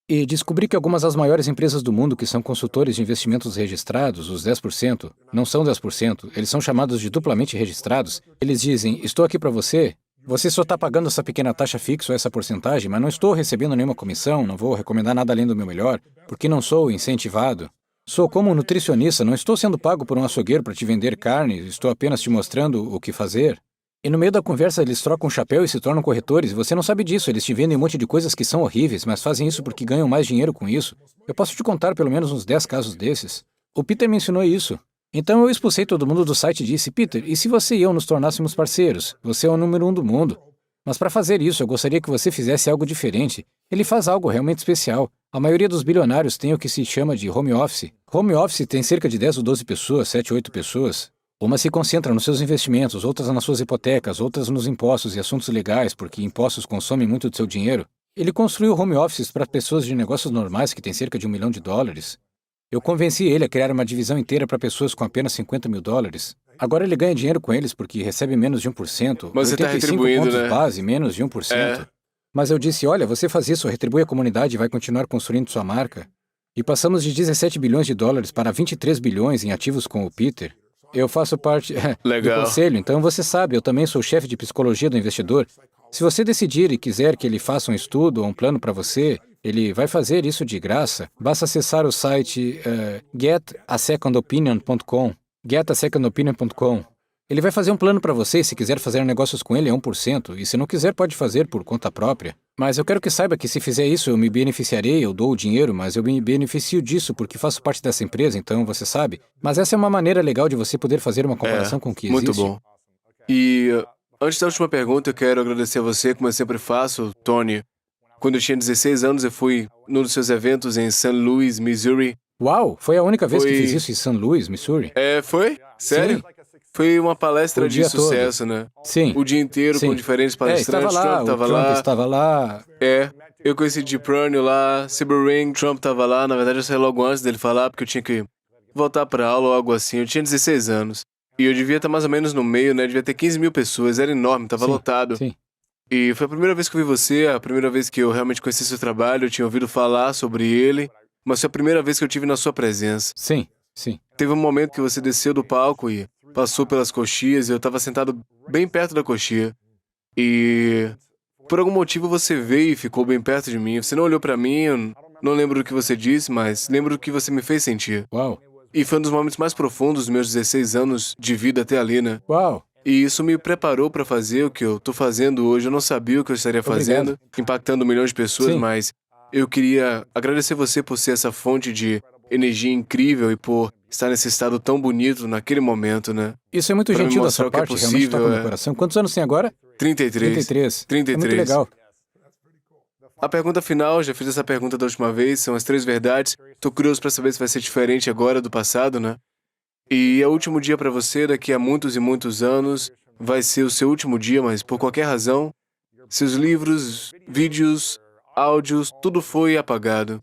E descobri que algumas das maiores empresas do mundo que são consultores de investimentos registrados, os 10%, não são 10%, eles são chamados de duplamente registrados. Eles dizem, estou aqui para você, você só está pagando essa pequena taxa fixa ou essa porcentagem, mas não estou recebendo nenhuma comissão, não vou recomendar nada além do meu melhor, porque não sou incentivado. Sou como um nutricionista, não estou sendo pago por um açougueiro para te vender carne, estou apenas te mostrando o que fazer. E no meio da conversa eles trocam o chapéu e se tornam corretores, e você não sabe disso, eles te vendem um monte de coisas que são horríveis, mas fazem isso porque ganham mais dinheiro com isso. Eu posso te contar pelo menos uns 10 casos desses. O Peter me ensinou isso. Então eu expulsei todo mundo do site e disse, Peter, e se você e eu nos tornássemos parceiros? Você é o número 1 do mundo. Mas para fazer isso, eu gostaria que você fizesse algo diferente. Ele faz algo realmente especial. A maioria dos bilionários tem o que se chama de home office. Home office tem cerca de 10 ou 12 pessoas, 7 ou 8 pessoas. Uma se concentra nos seus investimentos, outras nas suas hipotecas, outras nos impostos e assuntos legais, porque impostos consomem muito do seu dinheiro. Ele construiu home offices para pessoas de negócios normais que têm cerca de $1 milhão. Eu convenci ele a criar uma divisão inteira para pessoas com apenas $50 mil. Agora ele ganha dinheiro com eles porque recebe menos de 1%. Mas você está retribuindo, pontos né? base, menos de 1%. É. Mas eu disse, olha, você faz isso, retribui a comunidade e vai continuar construindo sua marca. E passamos de $17 bilhões para 23 bilhões em ativos com o Peter. Eu faço parte do Legal. conselho, então você sabe, eu também sou chefe de psicologia do investidor. Se você decidir e quiser que ele faça um estudo ou um plano para você, ele vai fazer isso de graça. Basta acessar o site getasecondopinion.com. getasecondopinion.com. Ele vai fazer um plano para você e se quiser fazer negócios com ele é 1%, e se não quiser pode fazer por conta própria. Mas eu quero que saiba que se fizer isso eu me beneficiarei, eu dou o dinheiro, mas eu me beneficio disso porque faço parte dessa empresa, então você sabe. Mas essa é uma maneira legal de você poder fazer uma comparação com o que muito existe. bom. E antes da última pergunta, eu quero agradecer a você, como eu sempre faço, Tony. Quando eu tinha 16 anos, eu fui num dos seus eventos em St. Louis, Missouri. Uau, foi a única vez que Foi- fiz isso em St. Louis, Missouri? Foi? Sério? Sim. Foi uma palestra O de dia todo. sucesso, né? Sim. O dia inteiro Sim. com diferentes Estava palestrantes. lá, Trump o estava Trump lá. estava lá. Eu conheci Deep Pernell lá, Sebring, Trump estava lá. Na verdade, eu saí logo antes dele falar, porque eu tinha que voltar para aula ou algo assim. Eu tinha 16 anos. E eu devia estar mais ou menos no meio, né? Devia ter 15 mil pessoas. Era enorme, estava Sim, lotado. Sim. E foi a primeira vez que eu vi você, a primeira vez que eu realmente conheci seu trabalho. Eu tinha ouvido falar sobre ele, mas foi a primeira vez que eu tive na sua presença. Sim. Sim. Teve um momento que você desceu do palco e passou pelas coxias e eu estava sentado bem perto da coxia. E por algum motivo você veio e ficou bem perto de mim. Você não olhou para mim, eu não lembro do que você disse, mas lembro do que você me fez sentir. Uau. E foi um dos momentos mais profundos dos meus 16 anos de vida até ali, né? Uau. E isso me preparou para fazer o que eu tô fazendo hoje. Eu não sabia o que eu estaria fazendo, Obrigado. impactando milhões de pessoas, Sim. mas eu queria agradecer você por ser essa fonte de energia incrível e por estar nesse estado tão bonito naquele momento, né? Isso é muito Pra me gentil da mostrar sua o que é parte, realmente possível, toca no é. coração. Quantos anos tem agora? 33. 33. É muito legal. A pergunta final, já fiz essa pergunta da última vez, são as 3 verdades. Tô curioso para saber se vai ser diferente agora do passado, né? E é o último dia para você, daqui a muitos e muitos anos, vai ser o seu último dia, mas por qualquer razão, seus livros, vídeos, áudios, tudo foi apagado.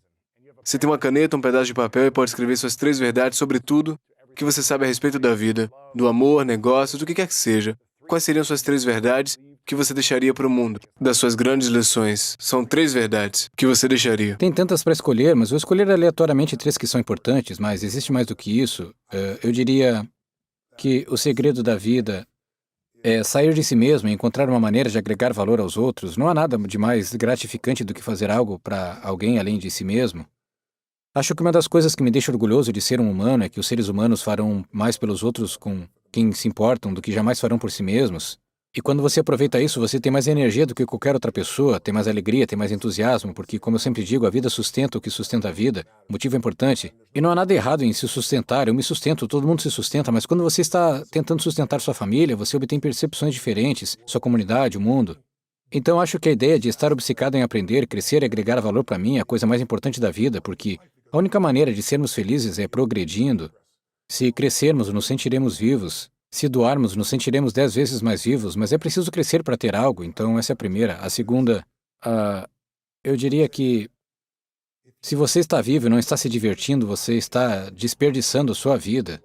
Você tem uma caneta, um pedaço de papel e pode escrever suas 3 verdades sobre tudo que você sabe a respeito da vida, do amor, negócios, do que quer que seja. Quais seriam suas 3 verdades que você deixaria para o mundo? Das suas grandes lições. São 3 verdades que você deixaria. Tem tantas para escolher, mas vou escolher aleatoriamente 3 que são importantes, mas existe mais do que isso. Eu diria que o segredo da vida é sair de si mesmo e encontrar uma maneira de agregar valor aos outros. Não há nada de mais gratificante do que fazer algo para alguém além de si mesmo. Acho que uma das coisas que me deixa orgulhoso de ser um humano é que os seres humanos farão mais pelos outros com quem se importam do que jamais farão por si mesmos. E quando você aproveita isso, você tem mais energia do que qualquer outra pessoa, tem mais alegria, tem mais entusiasmo, porque, como eu sempre digo, a vida sustenta o que sustenta a vida. O motivo é importante. E não há nada errado em se sustentar. Eu me sustento, todo mundo se sustenta, mas quando você está tentando sustentar sua família, você obtém percepções diferentes, sua comunidade, o mundo. Então, acho que a ideia de estar obcecado em aprender, crescer e agregar valor para mim é a coisa mais importante da vida, porque a única maneira de sermos felizes é progredindo. Se crescermos, nos sentiremos vivos. Se doarmos, nos sentiremos 10 vezes mais vivos, mas é preciso crescer para ter algo, então essa é a primeira. A segunda, eu diria que se você está vivo e não está se divertindo, você está desperdiçando a sua vida.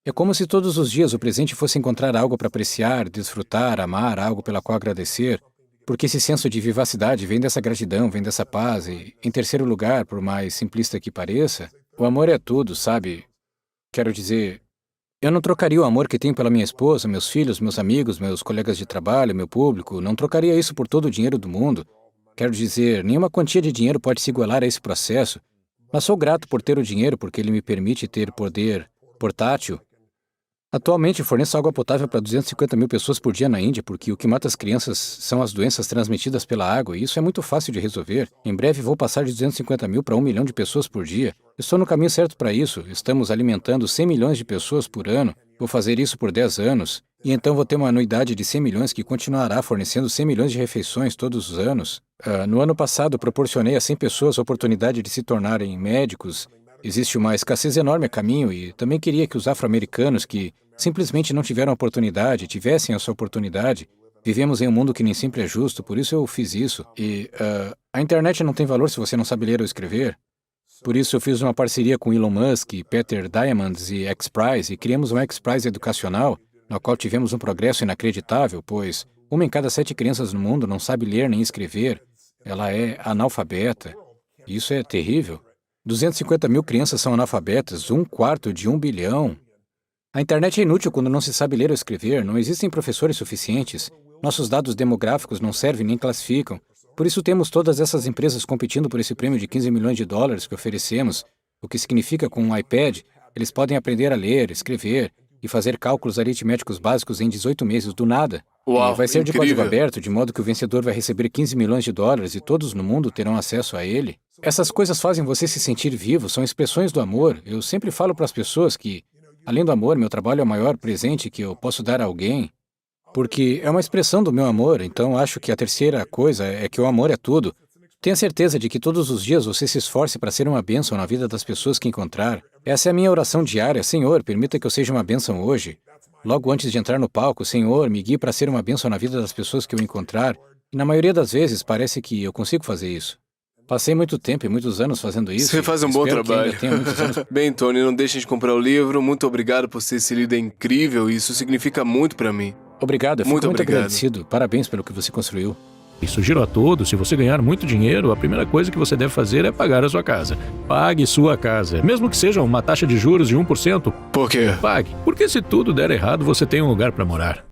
É como se todos os dias o presente fosse encontrar algo para apreciar, desfrutar, amar, algo pela qual agradecer. Porque esse senso de vivacidade vem dessa gratidão, vem dessa paz. E, em terceiro lugar, por mais simplista que pareça, o amor é tudo, sabe? Quero dizer, eu não trocaria o amor que tenho pela minha esposa, meus filhos, meus amigos, meus colegas de trabalho, meu público, não trocaria isso por todo o dinheiro do mundo. Quero dizer, nenhuma quantia de dinheiro pode se igualar a esse processo. Mas sou grato por ter o dinheiro porque ele me permite ter poder portátil. Atualmente, forneço água potável para 250 mil pessoas por dia na Índia, porque o que mata as crianças são as doenças transmitidas pela água, e isso é muito fácil de resolver. Em breve vou passar de 250 mil para 1 milhão de pessoas por dia. Estou no caminho certo para isso. Estamos alimentando 100 milhões de pessoas por ano. Vou fazer isso por 10 anos. E então vou ter uma anuidade de 100 milhões que continuará fornecendo 100 milhões de refeições todos os anos. No ano passado, proporcionei a 100 pessoas a oportunidade de se tornarem médicos. Existe uma escassez enorme a caminho e também queria que os afro-americanos que simplesmente não tiveram oportunidade, tivessem essa oportunidade. Vivemos em um mundo que nem sempre é justo, por isso eu fiz isso. E a internet não tem valor se você não sabe ler ou escrever. Por isso eu fiz uma parceria com Elon Musk, Peter Diamandis e XPRIZE e criamos um XPRIZE educacional, no qual tivemos um progresso inacreditável, pois 1 em cada 7 crianças no mundo não sabe ler nem escrever. Ela é analfabeta. Isso é terrível. 250 mil crianças são analfabetas, 1/4 de 1 bilhão. A internet é inútil quando não se sabe ler ou escrever, não existem professores suficientes, nossos dados demográficos não servem nem classificam. Por isso temos todas essas empresas competindo por esse prêmio de 15 milhões de dólares que oferecemos, o que significa que com um iPad, eles podem aprender a ler, escrever e fazer cálculos aritméticos básicos em 18 meses do nada. Uau, E vai ser de código incrível. aberto, de modo que o vencedor vai receber 15 milhões de dólares e todos no mundo terão acesso a ele. Essas coisas fazem você se sentir vivo, são expressões do amor. Eu sempre falo para as pessoas que, além do amor, meu trabalho é o maior presente que eu posso dar a alguém, porque é uma expressão do meu amor. Então acho que a terceira coisa é que o amor é tudo. Tenha certeza de que todos os dias você se esforce para ser uma bênção na vida das pessoas que encontrar. Essa é a minha oração diária. Senhor, permita que eu seja uma bênção hoje. Logo antes de entrar no palco, Senhor, me guie para ser uma bênção na vida das pessoas que eu encontrar. E na maioria das vezes parece que eu consigo fazer isso. Passei muito tempo e muitos anos fazendo isso. Você faz um bom Espero que ainda trabalho. tenha muitos anos. Bem, Tony, não deixem de comprar o livro. Muito obrigado por ter esse livro, é incrível. Isso significa muito para mim. Obrigado, eu fico Muito muito obrigado. agradecido. Parabéns pelo que você construiu. E sugiro a todos, se você ganhar muito dinheiro, a primeira coisa que você deve fazer é pagar a sua casa. Pague sua casa. Mesmo que seja uma taxa de juros de 1%, Por quê? pague. Porque se tudo der errado, você tem um lugar para morar.